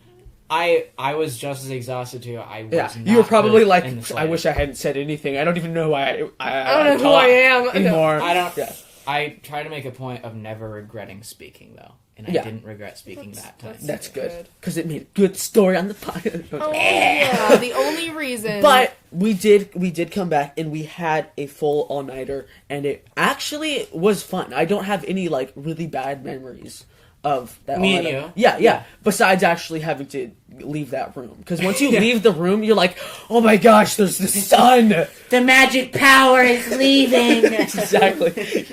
I was just as exhausted, too. I was not you were probably good like, in the I wish I hadn't said anything. I don't even know why I don't know who I am anymore. I don't... Yeah. I try to make a point of never regretting speaking, though. And I didn't regret speaking that time. That's good. Because it made a good story on the podcast. Oh, yeah. The only reason. But we did come back, and we had a full all-nighter, and it actually was fun. I don't have any, like, really bad memories of that Me all-nighter. and you? Yeah. Besides actually having to leave that room. Because once you leave the room, you're like, oh my gosh, there's the sun! The magic power is leaving! Exactly.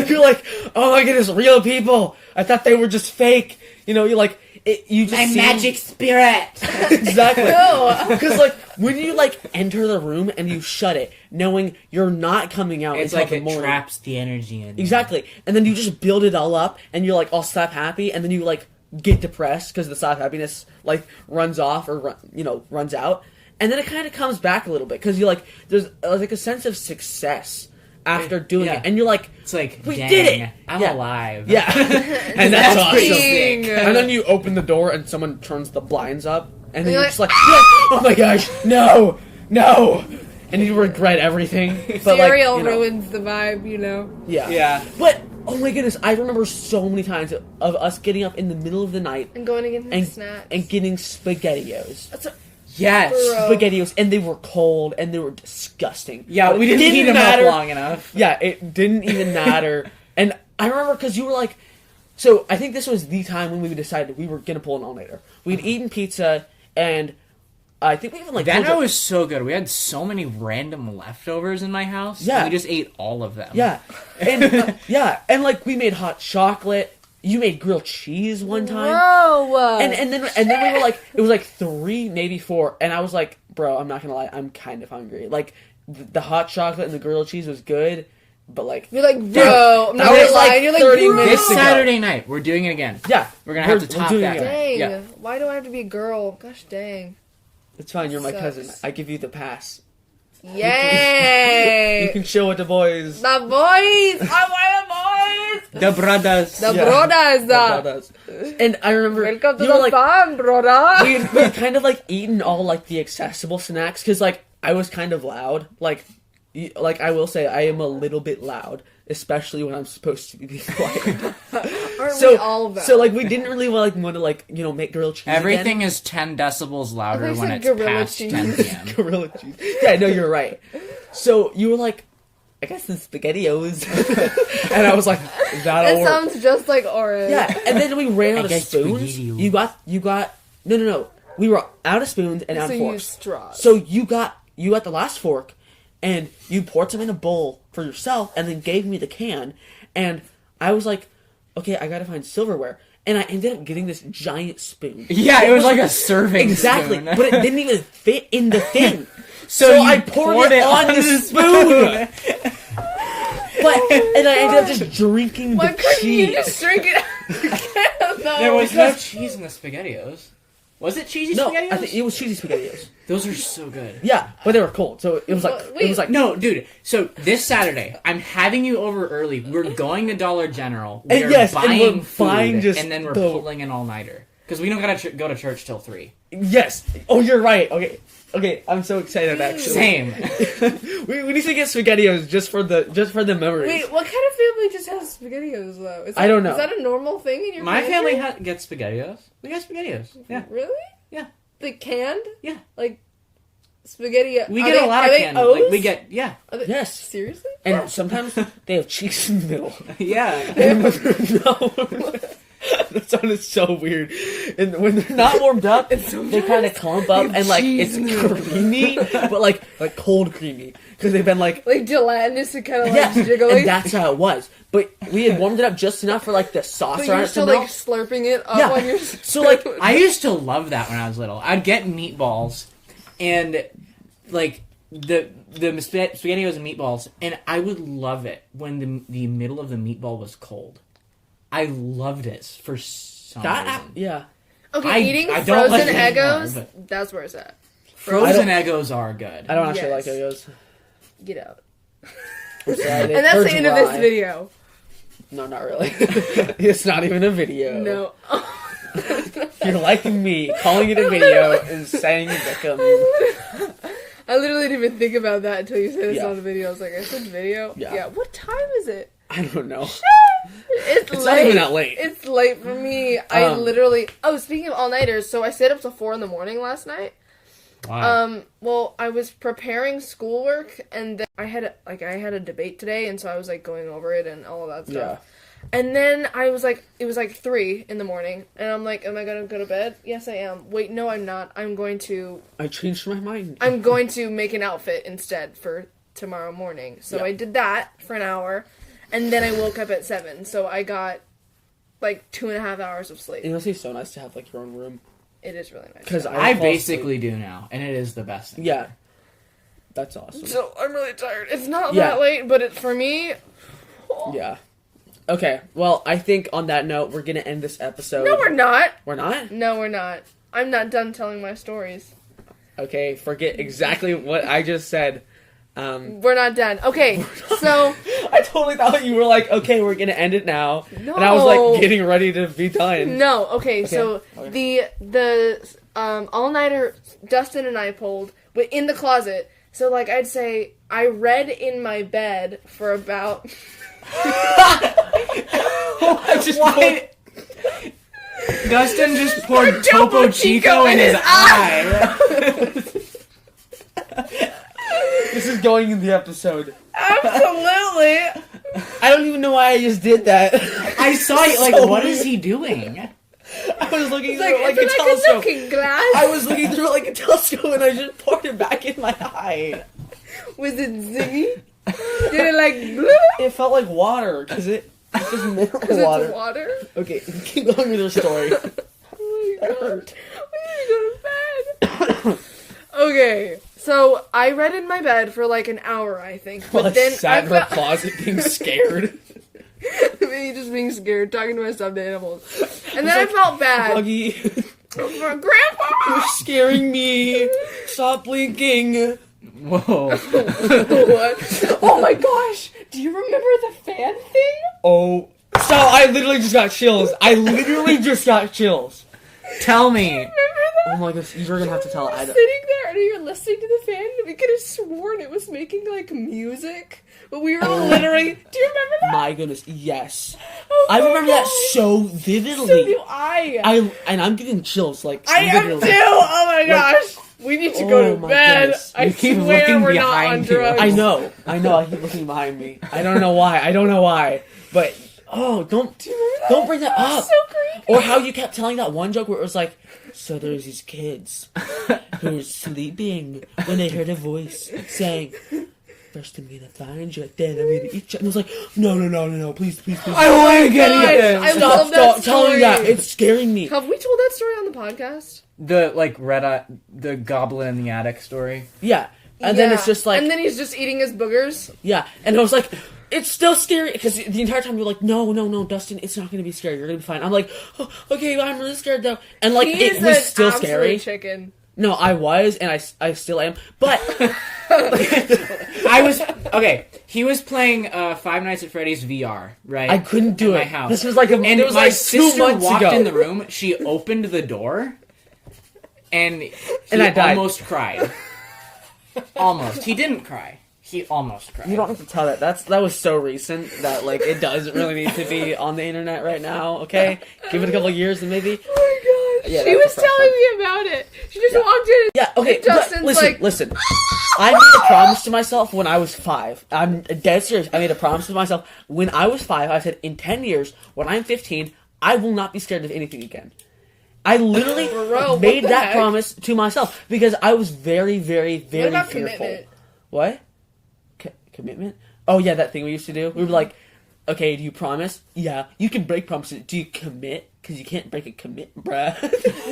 You're like, oh my goodness, real people! I thought they were just fake. You know, you're like, you just magic spirit! Exactly. No. Because, like, when you, like, enter the room and you shut it, knowing you're not coming out It's until like the it morning. traps the energy in. Exactly. And then you just build it all up, and you're, like, all slap happy, and then you, like, get depressed because the slap happiness, like, runs off or, runs out. And then it kind of comes back a little bit because you, like, there's, like, a sense of success after doing it. And you're like, it's like, we dang, did it! I'm alive. Yeah. And that's awesome. Dang. And then you open the door and someone turns the blinds up, and then you're just like, oh my gosh, no! And you regret everything. But Cereal like, ruins the vibe, you know? Yeah. But, oh my goodness, I remember so many times of us getting up in the middle of the night And going to get a snack. and getting SpaghettiOs. Yes. Bro. SpaghettiOs, and they were cold, and they were disgusting. Yeah, But we it didn't heat them matter. up long enough. Yeah, it didn't even matter. And I remember because you were like, so I think this was the time when we decided we were gonna pull an all-nighter. We'd eaten pizza, and I think we even like That told night you- was so good. We had so many random leftovers in my house. Yeah. And we just ate all of them. Yeah, and and like we made hot chocolate. You made grilled cheese one time. Bro. And then we were like, it was like 3, maybe 4, and I was like, bro, I'm not gonna lie, I'm kind of hungry. Like the hot chocolate and the grilled cheese was good, but like You're like, bro, I'm not that gonna was lie. like You're like, 30 bro. minutes This ago. Saturday night, we're doing it again. Yeah, We're gonna have to top doing that. it again. Dang. Yeah. Why do I have to be a girl? Gosh dang. It's fine. You're my Sucks. cousin. I give you the pass. Yay! You can chill with the boys. The boys! I want the boys! The brothers. The Yeah. brothers! The brothers. And I remember Welcome to you were the like, farm, brother! we had kind of like eaten all like the accessible snacks because like I was kind of loud. Like I will say I am a little bit loud, especially when I'm supposed to be quiet. Aren't we all that? So like we didn't really want to make grilled cheese. Everything is 10 decibels louder I thought you when said it's gorilla past cheese. 10 p.m. gorilla cheese. Yeah, no, you're right. So you were like, I guess the SpaghettiOs, and I was like, that'll That work. sounds just like Orrin. Yeah, and then we ran out of guess spoons. SpaghettiOs. You got no. We were out of spoons and out So of you forks. used straws. So you got the last fork, and you poured some in a bowl for yourself, and then gave me the can. And I was like, okay, I gotta find silverware. And I ended up getting this giant spoon. Yeah, it was like a serving Exactly, spoon. but it didn't even fit in the thing. So you I poured it on the spoon. And I ended up just drinking Why the couldn't you cheese. just drink it out of the can, though? There was no cheese in the SpaghettiOs. Was it cheesy No, SpaghettiOs? I think it was cheesy SpaghettiOs. Those are so good. Yeah, but they were cold, so it was like Wait, it was like No, dude. So this Saturday, I'm having you over early. We're going to Dollar General. We're And yes, and buying we're food, buying just and then we're the- pulling an all-nighter. Because we don't gotta go to church till 3. yes. Oh, you're right. Okay. I'm so excited actually. Same. we need to get SpaghettiOs just for the memories. Wait, what kind of family just has SpaghettiOs, though? I don't know. Is that a normal thing in your My family? family gets SpaghettiOs. We got SpaghettiOs. Yeah. Really? Yeah. The canned? Yeah. Like, spaghetti... We are get they- a lot are of they canned. O's? Like, we get, yeah. Are they- Yes. Seriously? And sometimes they have cheese in the middle. Yeah. And when they're not, that sounded so weird. And when they're not warmed up, they kind of clump up and like it's creamy, but like cold creamy because they've been like Like gelatinous and kind of like yeah, jiggly? and that's how it was. But we had warmed it up just enough for like the sauce But around you're it to still melt. like slurping it up Yeah. on your... So, like, I used to love that when I was little. I'd get meatballs and like the SpaghettiOs and meatballs, and I would love it when the middle of the meatball was cold. I loved it for some reason. Yeah. Okay, eating I don't like frozen it anymore, Eggos, but- that's where it's at. Frozen Eggos are good. I don't actually Yes. like Oreos. Get out. I'm sad. And that's They're the end of this dry. video. No, not really. It's not even a video. No. You're liking me, calling it a video, and saying victim. I literally didn't even think about that until you said it's Yeah. on the video. I was like, I said video? Yeah. What time is it? I don't know. It's It's late. not even that late. It's late for me. I literally... Oh, speaking of all-nighters, so I stayed up till 4 in the morning last night. Wow. Well, I was preparing schoolwork, and then I had a debate today, and so I was like going over it and all of that stuff. Yeah. And then I was like, it was like 3 in the morning, and I'm like, am I gonna go to bed? Yes, I am. Wait, no, I'm not. I'm going to changed my mind. make an outfit instead for tomorrow morning. So Yeah. I did that for an hour, and then I woke up at 7. So I got like 2.5 hours of sleep. It must be so nice to have like your own room. It is really nice. Because I basically do now, and it is the best thing. Yeah. That's awesome. So I'm really tired. It's not Yeah. that late, but for me. Yeah. Okay, well, I think on that note, we're gonna end this episode. No, we're not. We're not? No, we're not. I'm not done telling my stories. Okay, forget exactly what I just said. We're not done. Okay, so I totally thought you were like, okay, we're gonna end it now. No. And I was like getting ready to be done. no. Okay, so Okay. the all-nighter Dustin and I pulled in the closet. So like I'd say I read in my bed for about. I just Why? Dustin just poured Topo Chico in his eye. This is going in the episode. Absolutely. I don't even know why I just did that. I saw you. Like, So what is weird. he doing? I was looking through Like, it like it's a like telescope. a looking glass. I was looking through it like a telescope and I just poured it back in my eye. Was it zingy? Did it like blue? It felt like water because it's just mineral Because water. it's water? Okay, keep going with your story. Oh my That god. hurt. We need to go to bed. Okay, so I read in my bed for like an hour, I think. But Well, I then sat in my felt closet being scared. me just being scared, talking to my stuffed animals. And then I felt bad. Buggy, For Grandpa! you're scaring me. Stop blinking. Whoa. What? Oh my gosh! Do you remember the fan thing? Oh. So I literally just got chills. I literally just got chills. Tell me. Remember that? Oh my gosh, you're gonna have to tell. You were I don't. sitting there and you're listening to the fan and we could have sworn it was making like music. But we were literally... Do you remember that? My goodness, yes. Oh I my remember that gosh. so vividly. So do I. And I'm getting chills, like I am literally. too! Oh my gosh! We need to go Oh to my bed. goodness. I You keep swear looking we're not behind on you. drugs. I know. I keep looking behind me. I don't know why. But don't Do you remember that? don't bring that That was up. so creepy. Or how you kept telling that one joke where it was like, so there's these kids who were sleeping when they heard a voice saying, first I'm gonna find you, then I'm gonna eat you. And it was like, no, please. I want to get Gosh, eaten. I Stop love that telling story. that. It's scaring me. Have we told that story on the podcast? The like the goblin in the attic story. Yeah. And then Yeah. it's just like, And then he's just eating his boogers. yeah. And I was like, it's still scary. Because the entire time you're like, no, Dustin, it's not going to be scary. You're going to be fine. I'm like, oh, okay, I'm really scared though. And like, He it is was an still absolute scary. chicken. No, I was, and I still am. But, I was okay. He was playing Five Nights at Freddy's VR, right? I couldn't do in it. my house. This was like and it was my like 2 sister months walked ago. in the room. She opened the door, and he I died. almost cried. Almost. He didn't cry. He almost cried. You don't have to tell that. That was so recent that like it doesn't really need to be on the internet right now. Okay, give it a couple of years and maybe. Oh my gosh. Yeah, She that's was the first telling me about it. She just walked in. Yeah. Okay. And Justin's but listen, like- listen. I made a promise to myself when I was 5. I'm dead serious. I made a promise to myself when I was 5. I said, in 10 years, when I'm 15, I will not be scared of anything again. I literally Bro, made what the that heck? promise to myself because I was very, very, very about fearful. commitment? What? Commitment? Oh yeah, that thing we used to do. We were like, okay, do you promise? Yeah. You can break promises. Do you commit? Because you can't break a commit, bruh.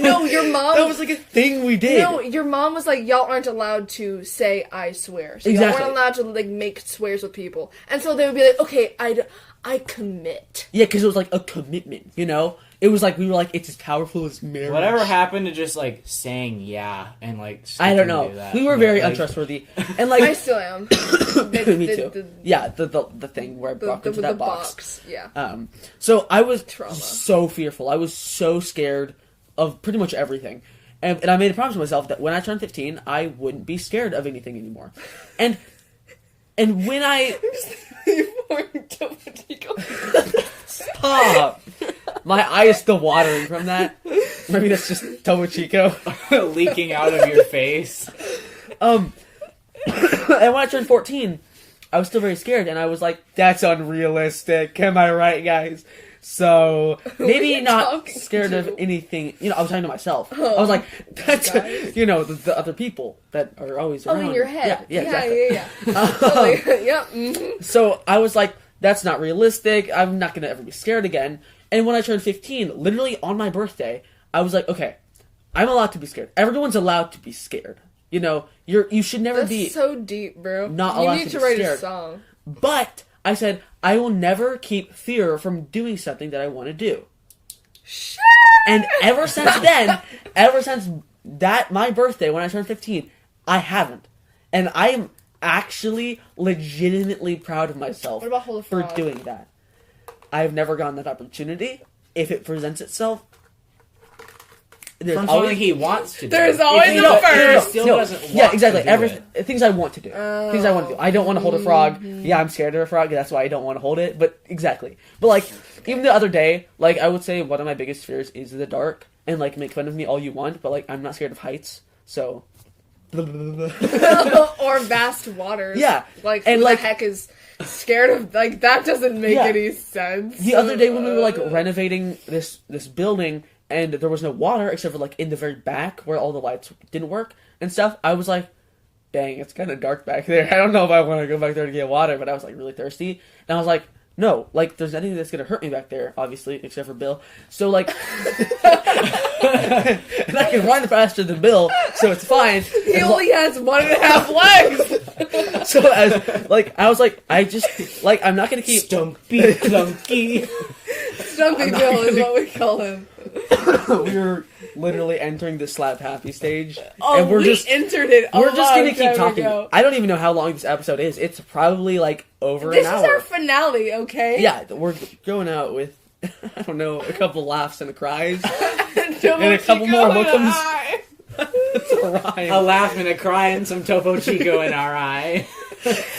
No, your mom. That was like a thing we did. No, your mom was like, y'all aren't allowed to say "I swear." So Exactly. y'all weren't allowed to like make swears with people, and so they would be like, "Okay, I commit." Yeah, because it was like a commitment, you know? It was like, we were like, it's as powerful as marriage. Whatever happened to just like saying yeah and like I don't sticking know. to that? We were Yeah, very like, untrustworthy. And I like, still am. me too. Yeah, the thing where I walked into that box. Yeah. So I was Trauma. so fearful. I was so scared of pretty much everything. And I made a promise to myself that when I turned 15, I wouldn't be scared of anything anymore. And when I... Stop! My eye is still watering from that. Maybe that's just Topo Chico. leaking out of your face. And when I turned 14, I was still very scared, and I was like, that's unrealistic. Am I right, guys? So, maybe you not talking scared to? of anything. You know, I was talking to myself. I was like, that's, guys. you know, the other people that are always Oh, around. in your head. Yeah, exactly. Yeah. So, like, yeah. Mm-hmm. So, I was like, that's not realistic. I'm not going to ever be scared again. And when I turned 15, literally on my birthday, I was like, okay, I'm allowed to be scared. Everyone's allowed to be scared. You know, you should never That's be so deep, bro. not you allowed need to to be write scared. a song. But I said, I will never keep fear from doing something that I want to do. Shit! And ever since then, ever since that, my birthday, when I turned 15, I haven't. And I am actually legitimately proud of myself What about Hold a for Frog? doing that. I've never gotten that opportunity. If it presents itself, there's From always something he wants to do. There's If always he a don't- if he first. still No, doesn't want yeah, exactly. to do it. Things I want to do. Things I want to do. I don't want to hold a frog. Yeah, I'm scared of a frog. That's why I don't want to hold it. But exactly. But like, even the other day, like I would say one of my biggest fears is the dark. And like, make fun of me all you want, but like, I'm not scared of heights. So. Or vast waters. Yeah. Like, And, who like- the heck is scared of, like, that doesn't make Yeah. any sense. The other day when we were like renovating this building and there was no water except for like in the very back where all the lights didn't work and stuff, I was like, dang, it's kind of dark back there. I don't know if I want to go back there to get water, but I was like really thirsty. And I was like, no, like there's nothing that's going to hurt me back there, obviously, except for Bill. So like, and I can run faster than Bill, so it's fine. He only has 1.5 legs! So as like, I was like, I just, like, I'm not going to keep... Stumpy clunky. Stumpy Bill is what we call him. We were literally entering the slap happy stage, Oh, and we're we just entered it a we're just long gonna keep time talking. ago. I don't even know how long this episode is. It's probably like over This an is hour. our finale, okay? Yeah, we're going out with I don't know, a couple laughs and a cries. Topo, And a couple Chico, more and welcomes. I. It's a rhyme. A laugh and a cry and some Topo Chico in our eye.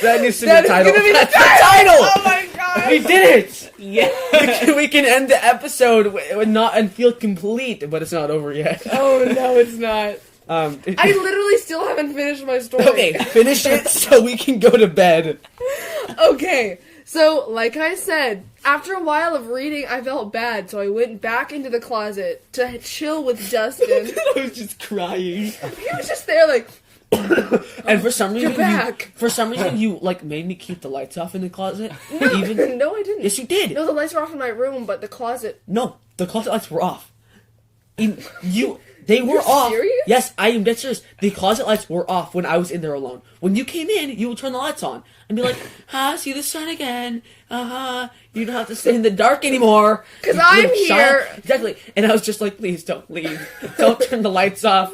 That needs to be That the is title. gonna be the That's title! the title. Oh my god! We did it. Yeah. We can end the episode and feel complete, but it's not over yet. Oh no, it's not. I I literally still haven't finished my story. okay, finish it so we can go to bed. Okay, so like I said, after a while of reading, I felt bad, so I went back into the closet to chill with Dustin. I was just crying. He was just there, like, And for some reason, back. you like made me keep the lights off in the closet. no, no, I didn't. Yes, you did. No, the lights were off in my room, but the closet. No, the closet lights were off. They were You're off. serious? Yes, I am dead serious. The closet lights were off when I was in there alone. When you came in, you would turn the lights on and be like, see the sun again. You don't have to stay in the dark anymore. 'Cause You I'm would shine- here. Exactly. And I was just like, please don't leave. Don't turn the lights off.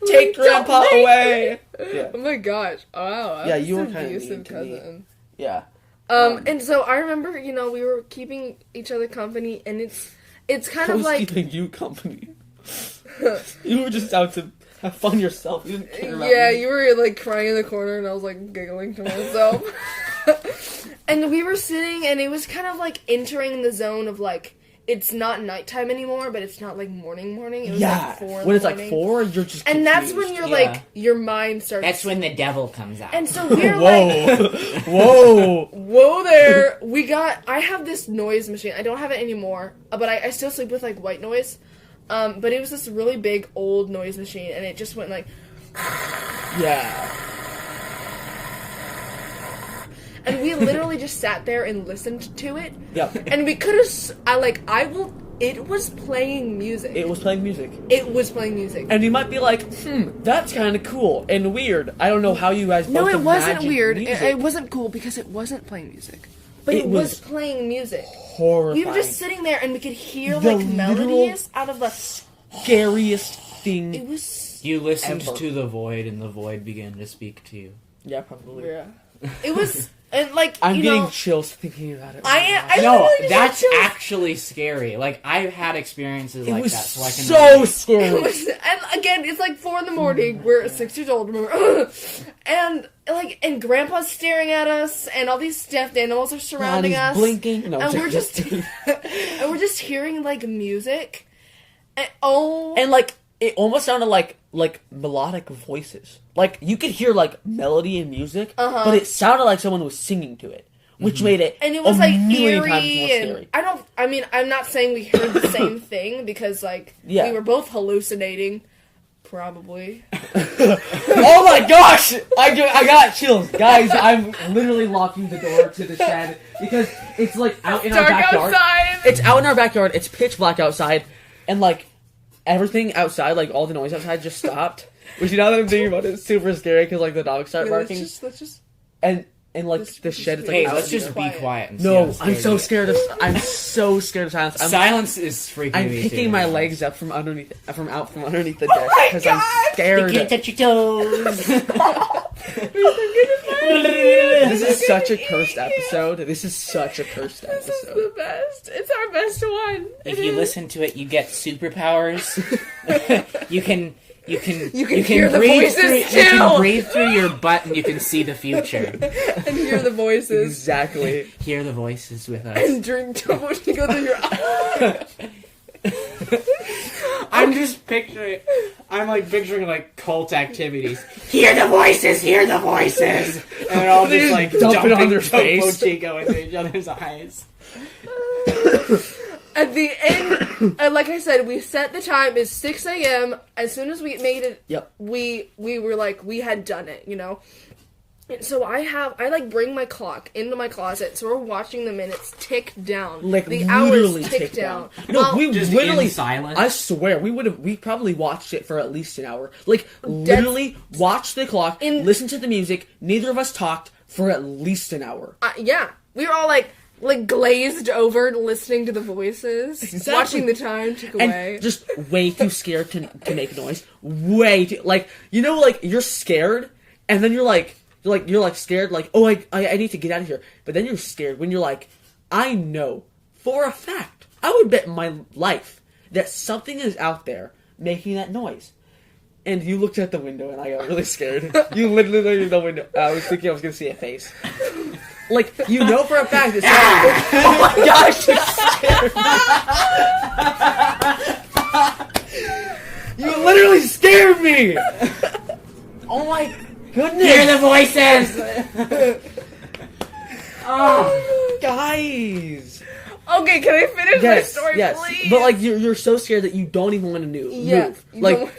Take Don't Grandpa leave. away. Yeah. Oh my gosh! Wow. Yeah, that's you were an kinda mean abusive to me. cousin. Yeah. And so I remember, we were keeping each other company, and it's kind I of was like, keeping you company. You were just out to have fun yourself. You didn't care about yeah, me. you were like crying in the corner, and I was like giggling to myself. And we were sitting, and it was kind of like entering the zone of like, it's not nighttime anymore, but it's not like morning. It was Yeah. like 4 in When the it's like morning. 4, you're just And that's confused. when you're Yeah. like, your mind starts. That's when the devil comes out. And so we're like, Whoa. whoa there. I have this noise machine. I don't have it anymore, but I still sleep with like white noise. But it was this really big old noise machine, and it just went like, Yeah. and we literally just sat there and listened to it. Yep. And we could have, it was playing music. It was playing music. It was playing music. And you might be like, that's kind of cool and weird. I don't know how you guys No, both it wasn't imagine weird. music. It wasn't cool because it wasn't playing music. But It it was was playing music. horrifying. We were just sitting there and we could hear The like melodies out of the. scariest thing. It was. You listened Ever. to the void, and the void began to speak to you. Yeah, probably. Yeah. It was. And like. I'm you getting know, chills thinking about it. I No, literally just that's had chills. actually scary. Like, I've had experiences It like was that, so I can so relate. scary. And again, it's like 4 in the morning. We're 6 years old, remember? And Grandpa's staring at us, and all these stuffed animals are surrounding he's us. blinking. No, and we're just kidding. and we're just hearing like music. And And like it almost sounded like melodic voices. Like you could hear like melody and music, but it sounded like someone was singing to it, which made it and it was a like million eerie, times more and scary. I'm not saying we heard the same thing because like Yeah. we were both hallucinating, probably. Oh my gosh! I got chills, guys. I'm literally locking the door to the shed because it's like out in our Dark backyard. outside. It's out in our backyard. It's pitch black outside, and like everything outside, like all the noise outside, just stopped. Which now that I'm thinking about it, it's super scary because like the dogs start barking, Let's just. and like let's the just shed is like Hey, out let's in just the- be Quiet. quiet and see No, how I'm so you scared of. I'm so scared of silence. get. Silence is freaking I'm me picking too. my legs up from underneath the desk because I'm You scared. can't touch your toes. This is such a cursed episode. This is such a cursed This is episode. the best. It's our best one. If It you is. listen to it, you get superpowers. You can hear the breathe voices through, too. You can breathe through your butt and you can see the future. And hear the voices. Exactly. Hear the voices with us. And drink Topo Chico through your eyes. I'm like picturing like cult activities. Hear the voices, hear the voices. And they're all just like dump it on their Topo face. Chico into each other's eyes. At the end, like I said, we set the time is 6 a.m. As soon as we made it, Yep. we were like, we had done it, you know? And so I like bring my clock into my closet, so we're watching the minutes tick down. Like the literally hours tick down. Well, No, we just literally in silence? I swear we probably watched it for at least an hour. Like literally watched the clock, listened to the music. Neither of us talked for at least an hour. yeah. We were all like glazed over listening to the voices, Exactly. watching the time tick away. And just way too scared to make noise. Way too, like, you know, like, you're scared, and then you're scared, like, oh, I need to get out of here. But then you're scared when you're like, I know for a fact, I would bet my life that something is out there making that noise. And you looked at the window, and I got really scared. You literally looked at the window. I was thinking I was going to see a face. Like, you know for a fact that oh my gosh, you're scared. You literally scared me. Oh my goodness. Hear the voices. Oh, guys. okay, can I finish my story, please? But like you're so scared that you don't even want to move. Yeah, Like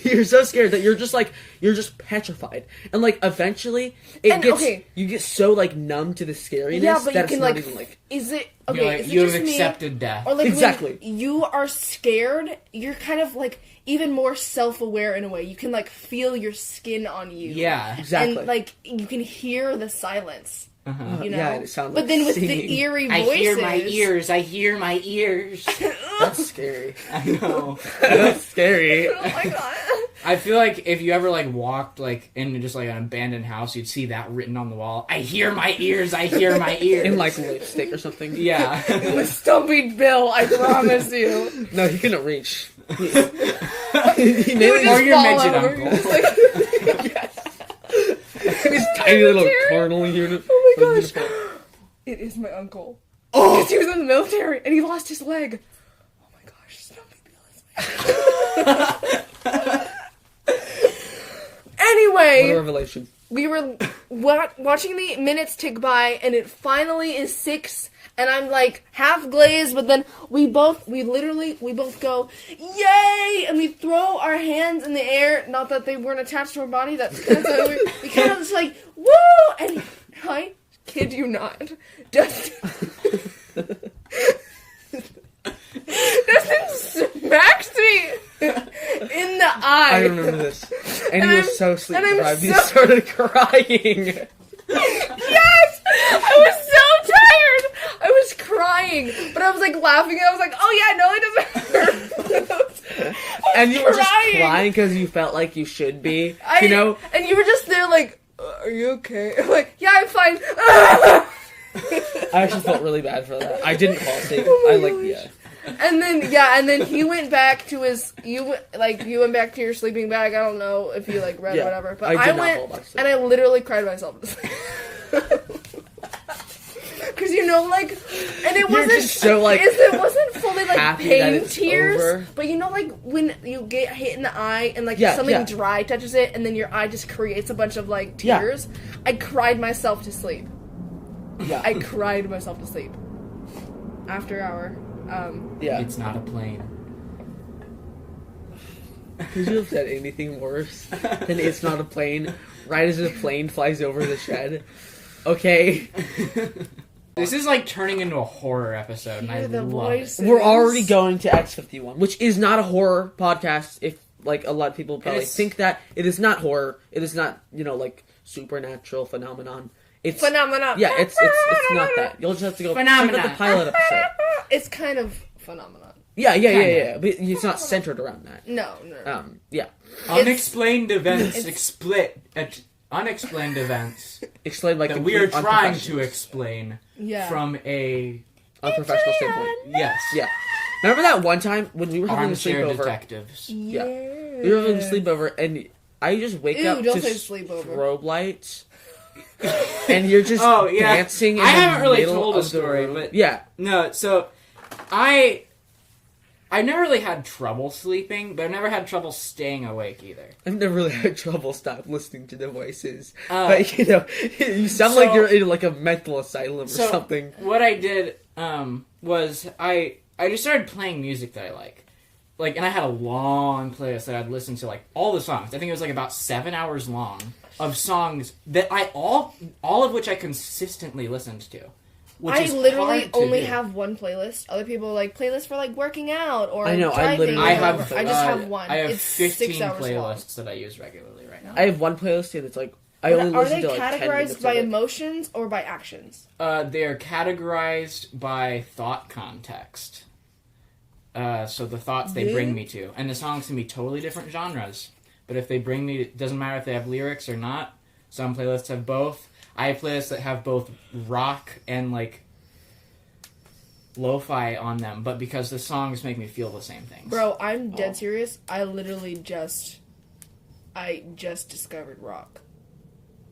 you're so scared that you're just petrified. And like eventually you get so like numb to the scariness but that you it's can not like even like is it You're okay? like, Is it you have just me? accepted death. Or like Exactly. when you are scared, you're kind of like even more self-aware in a way. You can like feel your skin on you. Yeah. Exactly. And like you can hear the silence. You know? Yeah, and it sounds but like then with singing. the eerie I voices, hear my ears. I hear my ears. That's scary. I know. That's scary. Oh my god. I feel like if you ever like walked like in just like an abandoned house, you'd see that written on the wall. I hear my ears. I hear my ears. In like lipstick or something. Yeah. With Stumpy Bill, I promise you. No, he couldn't reach. He You would mainly Or just your fall midget over. uncle. You're just like, his tiny little carnal unit. oh my gosh. It is my uncle. Oh! Because he was in the military and he lost his leg. Oh my gosh, Stumpy Bill is my Anyway, What a revelation. we were watching the minutes tick by and it finally is 6 and I'm like half glazed, but then we both go, yay! And we throw our hands in the air. Not that they weren't attached to our body. That's we kind of just like, woo! And I kid you not, Dustin smacks me in the eye. I remember this. And he was so sleep and I'm deprived. He so- started crying. Yes! I was so tired! I was crying, but I was like laughing and I was like, oh yeah, no, it doesn't hurt. And you were just crying because you felt like you should be. You know? And you were just there like, are you okay? I'm like, yeah, I'm fine. I actually felt really bad for that. I didn't fall asleep. Oh And then he went back to you went back to your sleeping bag. I don't know if you like read whatever, but I went and I literally cried myself to sleep. Because and it wasn't just so, like, it wasn't fully like happy that pain it's tears, over. but when you get hit in the eye and Yeah, something yeah. dry touches it and then your eye just creates a bunch of like tears. I cried myself to sleep. Yeah. I cried myself to sleep. After hour. Yeah. It's not a plane. Could you have said anything worse than it's not a plane right as a plane flies over the shed? Okay. This is like turning into a horror episode, and I Hear the love it. voices. We're already going to X51, which is not a horror podcast. If like a lot of people probably think that it is not horror, it is not like supernatural phenomenon. It's Phenomenon. Yeah, it's not that. You'll just have to go check out the pilot episode. It's kind of phenomenon. Yeah. But it's not centered around that. No. Yeah. Unexplained events unexplained events Explain like that we are trying unprofessional- to explain Yeah. from a unprofessional standpoint. yes. Yeah. Remember that one time when we were having a Armchair sleepover? detectives. Yeah. We were having a sleepover, and I just wake Ew, up don't to say sleepover. strobe lights, and you're just dancing. In I haven't the really middle told a of the story, room. but yeah, no. So, I never really had trouble sleeping, but I've never had trouble staying awake either. I've never really had trouble stop listening to the voices. But you know, you sound like you're in like a mental asylum or something. What I did was I just started playing music that I like. And I had a long playlist that I'd listen to, like, all the songs. I think it was, like, about 7 hours long of songs that all of which I consistently listened to. I literally only have one playlist. Other people like playlists for, like, working out or I know, driving. I just have one. I have it's 15 6 hours playlists long. that I use regularly right now. I have one playlist and it's like I only Are listen they to like 10 minutes categorized by of it. emotions or by actions? They are categorized by thought context. So the thoughts they bring me to. And the songs can be totally different genres. But if they bring me... It doesn't matter if they have lyrics or not. Some playlists have both. I have playlists that have both rock and, like, lo-fi on them. But because the songs make me feel the same things. Bro, I'm dead serious. I literally just discovered rock.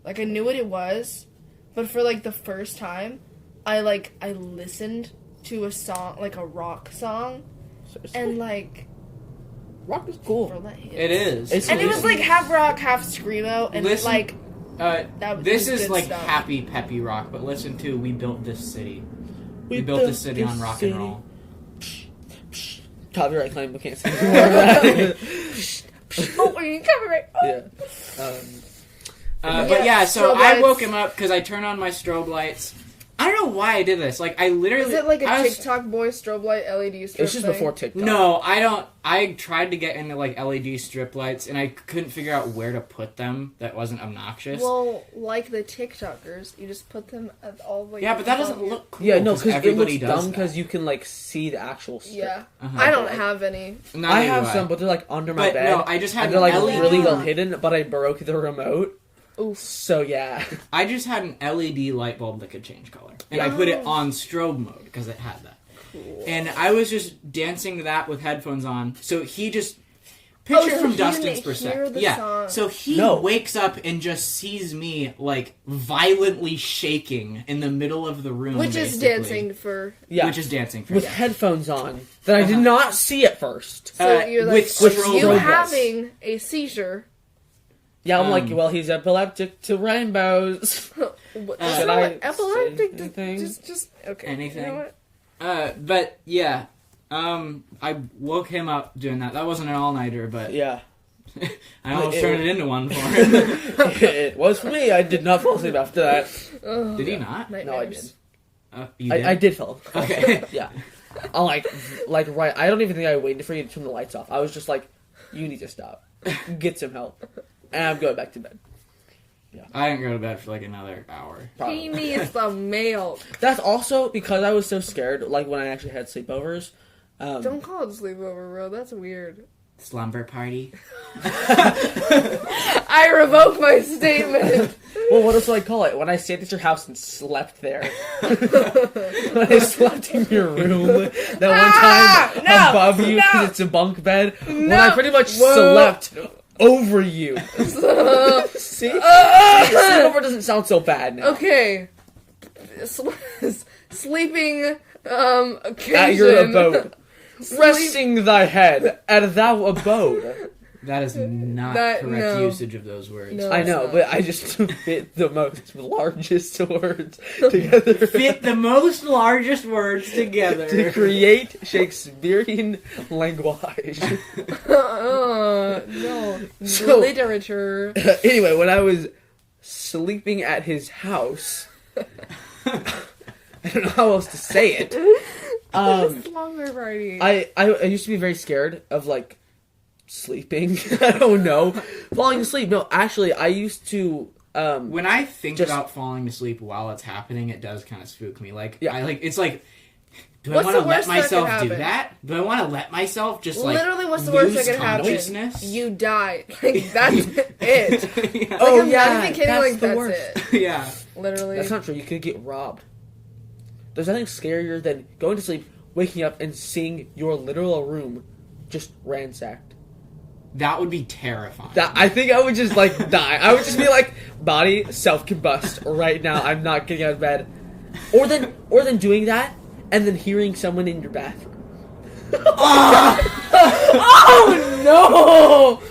Like, I knew what it was. But for, like, the first time, I listened to a song, like a rock song. And, like... Rock is cool. It is. And it was, like, half rock, half screamo, and, like... this is, like, stuff. happy, peppy rock, but listen to We Built This City. We built this city on rock and roll. Copyright claim, we can't say more of that. Oh, are you copyright? Yeah. But yeah, so I lights. woke him up because I turned on my strobe lights. I don't know why I did this. Like, I literally... Is it like a TikTok boy strobe light LED strip It's just thing? before TikTok. No, I don't... I tried to get into, like, LED strip lights, and I couldn't figure out where to put them that wasn't obnoxious. Well, like the TikTokers, you just put them at all the way... Yeah, but that doesn't look cool. Yeah, no, because it everybody looks does dumb because that. you can, like, see the actual strip. Yeah. Uh-huh. I don't have any. I have some, but they're, like, under my But, bed. no, I just had and they're, like, an LED. really well hidden, but I broke the remote. Oof. So, yeah. I just had an LED light bulb that could change color. And I put it on strobe mode because it had that. Cool. And I was just dancing to that with headphones on. So he just... Picture so from he Dustin's didn't perspective. hear the Yeah. song. So he wakes up and just sees me, like, violently shaking in the middle of the room. Which is dancing for... Yeah. Which is dancing for With headphones on that I did not see at first. So you're like, with you strobe having a seizure... Yeah, I'm like, well, he's epileptic to rainbows. Should I epileptic? say anything? Just okay. Anything? You know what? But, yeah. I woke him up doing that. That wasn't an all-nighter, but... Yeah. I almost turned it into one for him. It was for me. I did not fall asleep after that. Did he not? No, I did. You did? I did fall. Okay. Yeah. I like right. I don't even think I waited for you to turn the lights off. I was just like, you need to stop. Get some help. And I'm going back to bed. Yeah. I didn't go to bed for like another hour. Probably. He needs the milk. That's also because I was so scared, like when I actually had sleepovers. Don't call it a sleepover, bro. That's weird. Slumber party. I revoke my statement. Well, what else do I call it? When I stayed at your house and slept there. When I slept in your room that one time above you because it's a bunk bed. When I pretty much slept over you. See? Sleepover doesn't sound so bad now. Okay. Sleeping, occasion. At your abode. Resting thy head at thou abode. That is not correct usage of those words. No, I know, but I just fit the most largest words together. Fit the most largest words together. To create Shakespearean language. No. So- Literature. Anyway, when I was sleeping at his house, I don't know how else to say it. Slumber party. I used to be very scared of, like, sleeping. I don't know. Falling asleep. No, actually, I used to... when I think about falling asleep while it's happening, it does kind of spook me. Like, Yeah. it's like, do What's I want the to let worst that could myself do happen? that? Do I want to let myself just, like, Literally, what's the worst that lose could happen? consciousness? You die. Like, that's it. Yeah. Like, Oh, I'm yeah, not even kidding, that's like, the that's worst. it. Yeah. Literally. That's not true. You could get robbed. There's nothing scarier than going to sleep, waking up and seeing your literal room just ransacked. That would be terrifying. I think I would just, like, die. I would just be like, body self-combust right now. I'm not getting out of bed. Or then doing that, and then hearing someone in your bathroom. Oh no!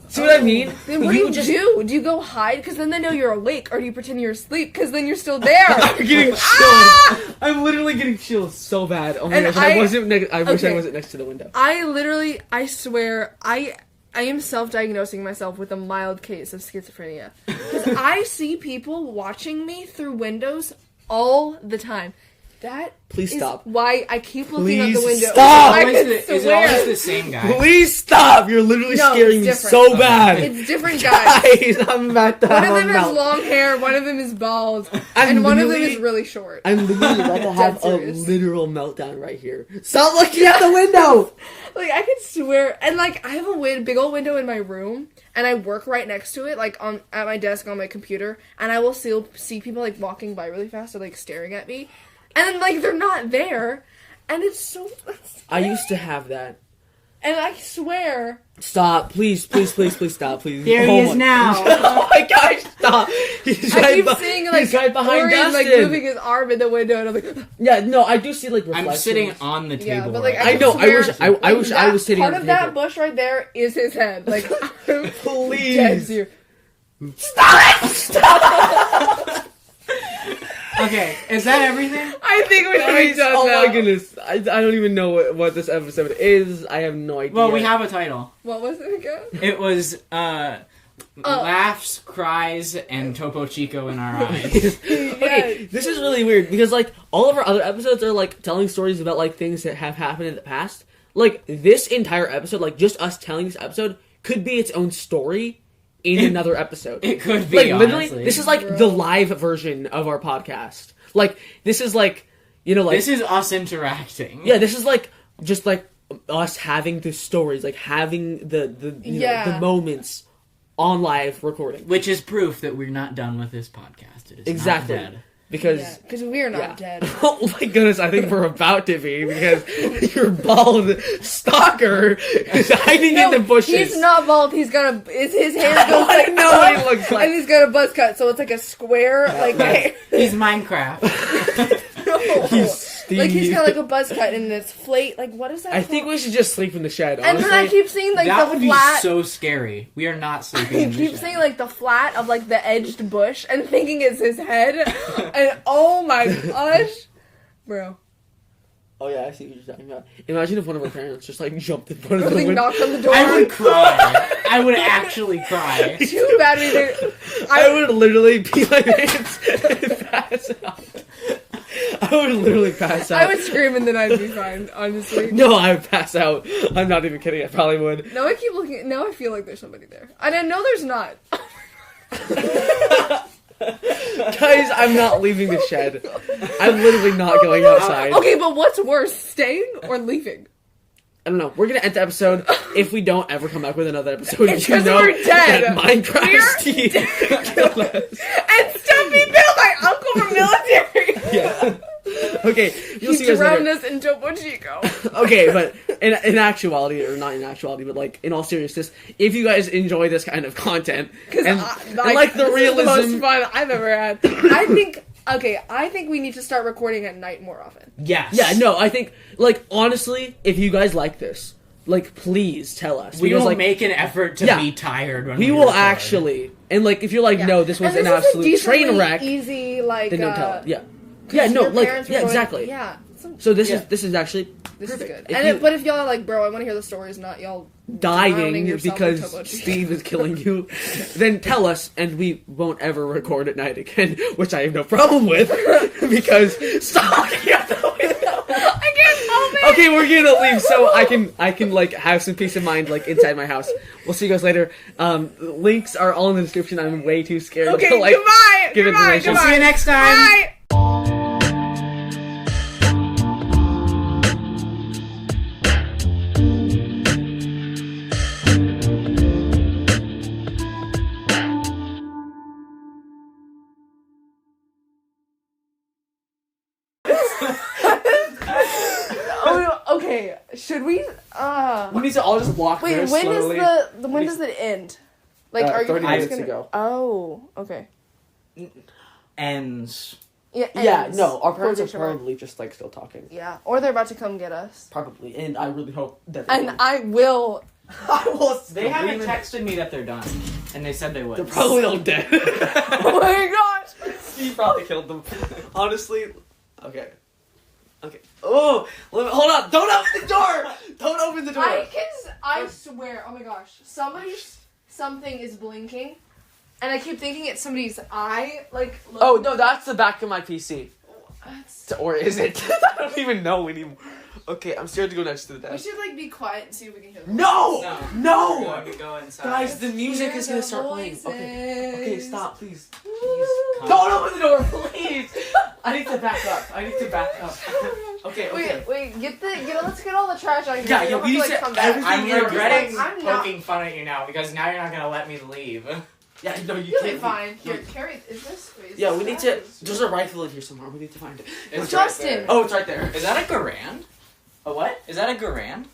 See what I mean? Then what do you do? Do you go hide? Because then they know you're awake, or do you pretend you're asleep? Because then you're still there. I'm getting chills. I'm literally getting chills so bad. Oh my And gosh! I wish I wasn't next to the window. I swear, I am self-diagnosing myself with a mild case of schizophrenia. Because I see people watching me through windows all the time. That Please stop. Why I keep looking out the window. Stop! Is it always the same guy? Please stop! You're literally No, scaring me it's different. so bad. It's different guys. Guys, I'm about to One have of a them has melt. long hair, one of them is bald, and one of them literally- is really short. I'm literally about to have a serious. literal meltdown right here. Stop looking out the window! Like, I could swear, and like, I have a big old window in my room, and I work right next to it, like, at my desk on my computer, and I will see people, like, walking by really fast or, like, staring at me, and then, like, they're not there, and it's so... I used to have that. And I swear... Stop. Please stop, please. There he is now. Oh my gosh, stop. He's I right keep be- seeing, like, he's right behind Orrin, like, Dustin. moving his arm in the window, and I'm like... Yeah, no, I do see, like, reflections. I'm sitting on the table. Yeah, but, like, right I know, I swear, wish I was sitting part on of the that table. bush right there is his head. Like, I'm Please. dead serious. Okay, is that everything? I think we should be Guys, done oh now. my goodness. I don't even know what this episode is. I have no idea. Well, we have a title. What was it again? It was Laughs, Cries, and Topo Chico in Our Eyes. Okay, this is really weird because, like, all of our other episodes are, like, telling stories about, like, things that have happened in the past. Like, this entire episode, like, just us telling this episode could be its own story in another episode. It could be, like, literally, honestly. this is, like, the live version of our podcast. Like, this is, like, you know, like... This is us interacting. Yeah, this is, like, just, like, us having the stories, like, having the you know, the moments on live recording. Which is proof that we're not done with this podcast. It is Exactly. not dead. Because we're not dead. Oh my goodness, I think we're about to be, because your bald stalker is hiding in the bushes. He's not bald. His hair goes I like know what he looks like. and he's got a buzz cut, so it's like a square, like hair. He's Minecraft. Like he's got like a buzz cut and it's flate. Like what is that? I think we should just sleep in the shed, And honestly. then I keep seeing like That the would flat. be so scary. We are not sleeping I in the keep shed. seeing like the flat of like the edged bush and thinking it's his head. And oh my gosh, bro. Oh yeah, I see what you're talking about. Imagine if one of our parents just like jumped in front of the Like window. knocked on the door. I would cry. I would actually cry. Too bad we didn't. I would literally be like and pass out. I would literally pass out. I would scream and then I'd be fine, honestly. No, I would pass out. I'm not even kidding. I probably would. Now I keep looking. Now I feel like there's somebody there. And I know there's not. Guys, I'm not leaving the shed. I'm literally not going outside. Okay, but what's worse, staying or leaving? I don't know. We're gonna end the episode. If we don't ever come back with another episode, It's you 'cause know we're dead. that Minecraft We're Steve killed us. And Stumpy Bill, my uncle from military. Yeah. Okay, you'll He see you guys drowned later. us in Topo Chico. Okay, but in actuality, or not in actuality, but like in all seriousness, if you guys enjoy this kind of content and like the this realism, is the most fun I've ever had. I think we need to start recording at night more often. Yes. yeah, no, I think like honestly, if you guys like this, like please tell us. We Because, will like, make an effort to Yeah. be tired when we we will record. actually, and like if you're like, no, this was And an this is a absolute train decently wreck, Easy, like then don't tell us. Yeah, no, your like parents were yeah, going- exactly. Yeah. So this Yeah. is actually This perfect. is good. If And you- but if y'all are like, bro, I want to hear the stories, not y'all drowning dying yourself because in Topo Chico. Steve is killing you, then tell us and we won't ever record at night again, which I have no problem with because stop looking out the window. I can't help it. Okay, we're gonna leave so I can like have some peace of mind like inside my house. We'll see you guys later. Links are all in the description. I'm way too scared Okay, to like goodbye. give Goodbye. information. Goodbye. See you next time. Bye. should we? We need to all just walk Wait, there when slowly. when does it end? Like, are you 30 guys minutes gonna? ago. Oh, okay. Ends. Yeah. Yeah, ends. no, our parents are Quotation mark. probably just like still talking. Yeah, or they're about to come get us. Probably, and I really hope that they And don't. I will. I will. They haven't texted me that they're done, and they said they would. They're probably all dead. Oh my gosh. He probably killed them. Honestly, okay. Oh, hold on! Don't open the door! Don't open the door! I swear. Oh my gosh. Something is blinking, and I keep thinking it's somebody's eye. Like. Look. Oh no, that's the back of my PC. That's- Or is it? I don't even know anymore. Okay, I'm scared to go next to the We desk. should like be quiet and see if we can hear them. No! No. No! Go inside. Guys, the music Hear is gonna the start playing. Okay. Okay, voices. stop, please. Come. Don't open the door, please! I need to back up. Okay, okay. Wait, let's get all the trash out of here. Yeah, We yeah, don't we have need to- come back. everything- I'm Yeah, regretting I'm not- poking fun at you now because now you're not gonna let me leave. Yeah, no, you You'll can't. be fine. No. Here, carry. Is this? Wait, is Yeah, this we need trash? to. There's a rifle in here somewhere. We need to find it. It's Justin. right there. Oh, it's right there. Is that a Garand? A what? Is that a Garand?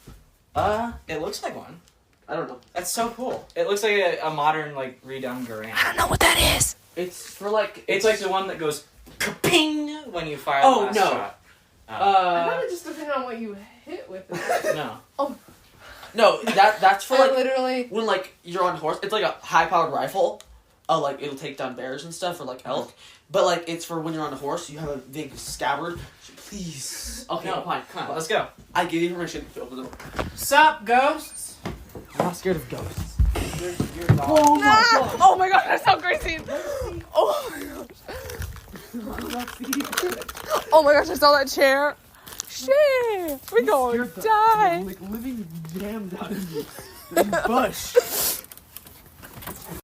It looks like one. I don't know. That's so cool. It looks like a modern, like, redone Garand. I don't know what that is. It's for like. It's like the one that goes ka-ping when you fire Oh, the last no. shot. I thought it just depended on what you hit with it. No. No, that's for like literally. when like you're on horse. It's like a high-powered rifle. Like it'll take down bears and stuff or like elk. But like it's for when you're on a horse. You have a big scabbard. Please. Okay, No, fine. come on, let's go. I give you permission to open the door. Sup, ghosts? I'm not scared of ghosts. You're dog. Oh my god. Oh my gosh, that's so crazy. Oh my gosh. Oh my gosh, I saw that chair. Shit, we're going to die. Like living jammed out of you. Bush.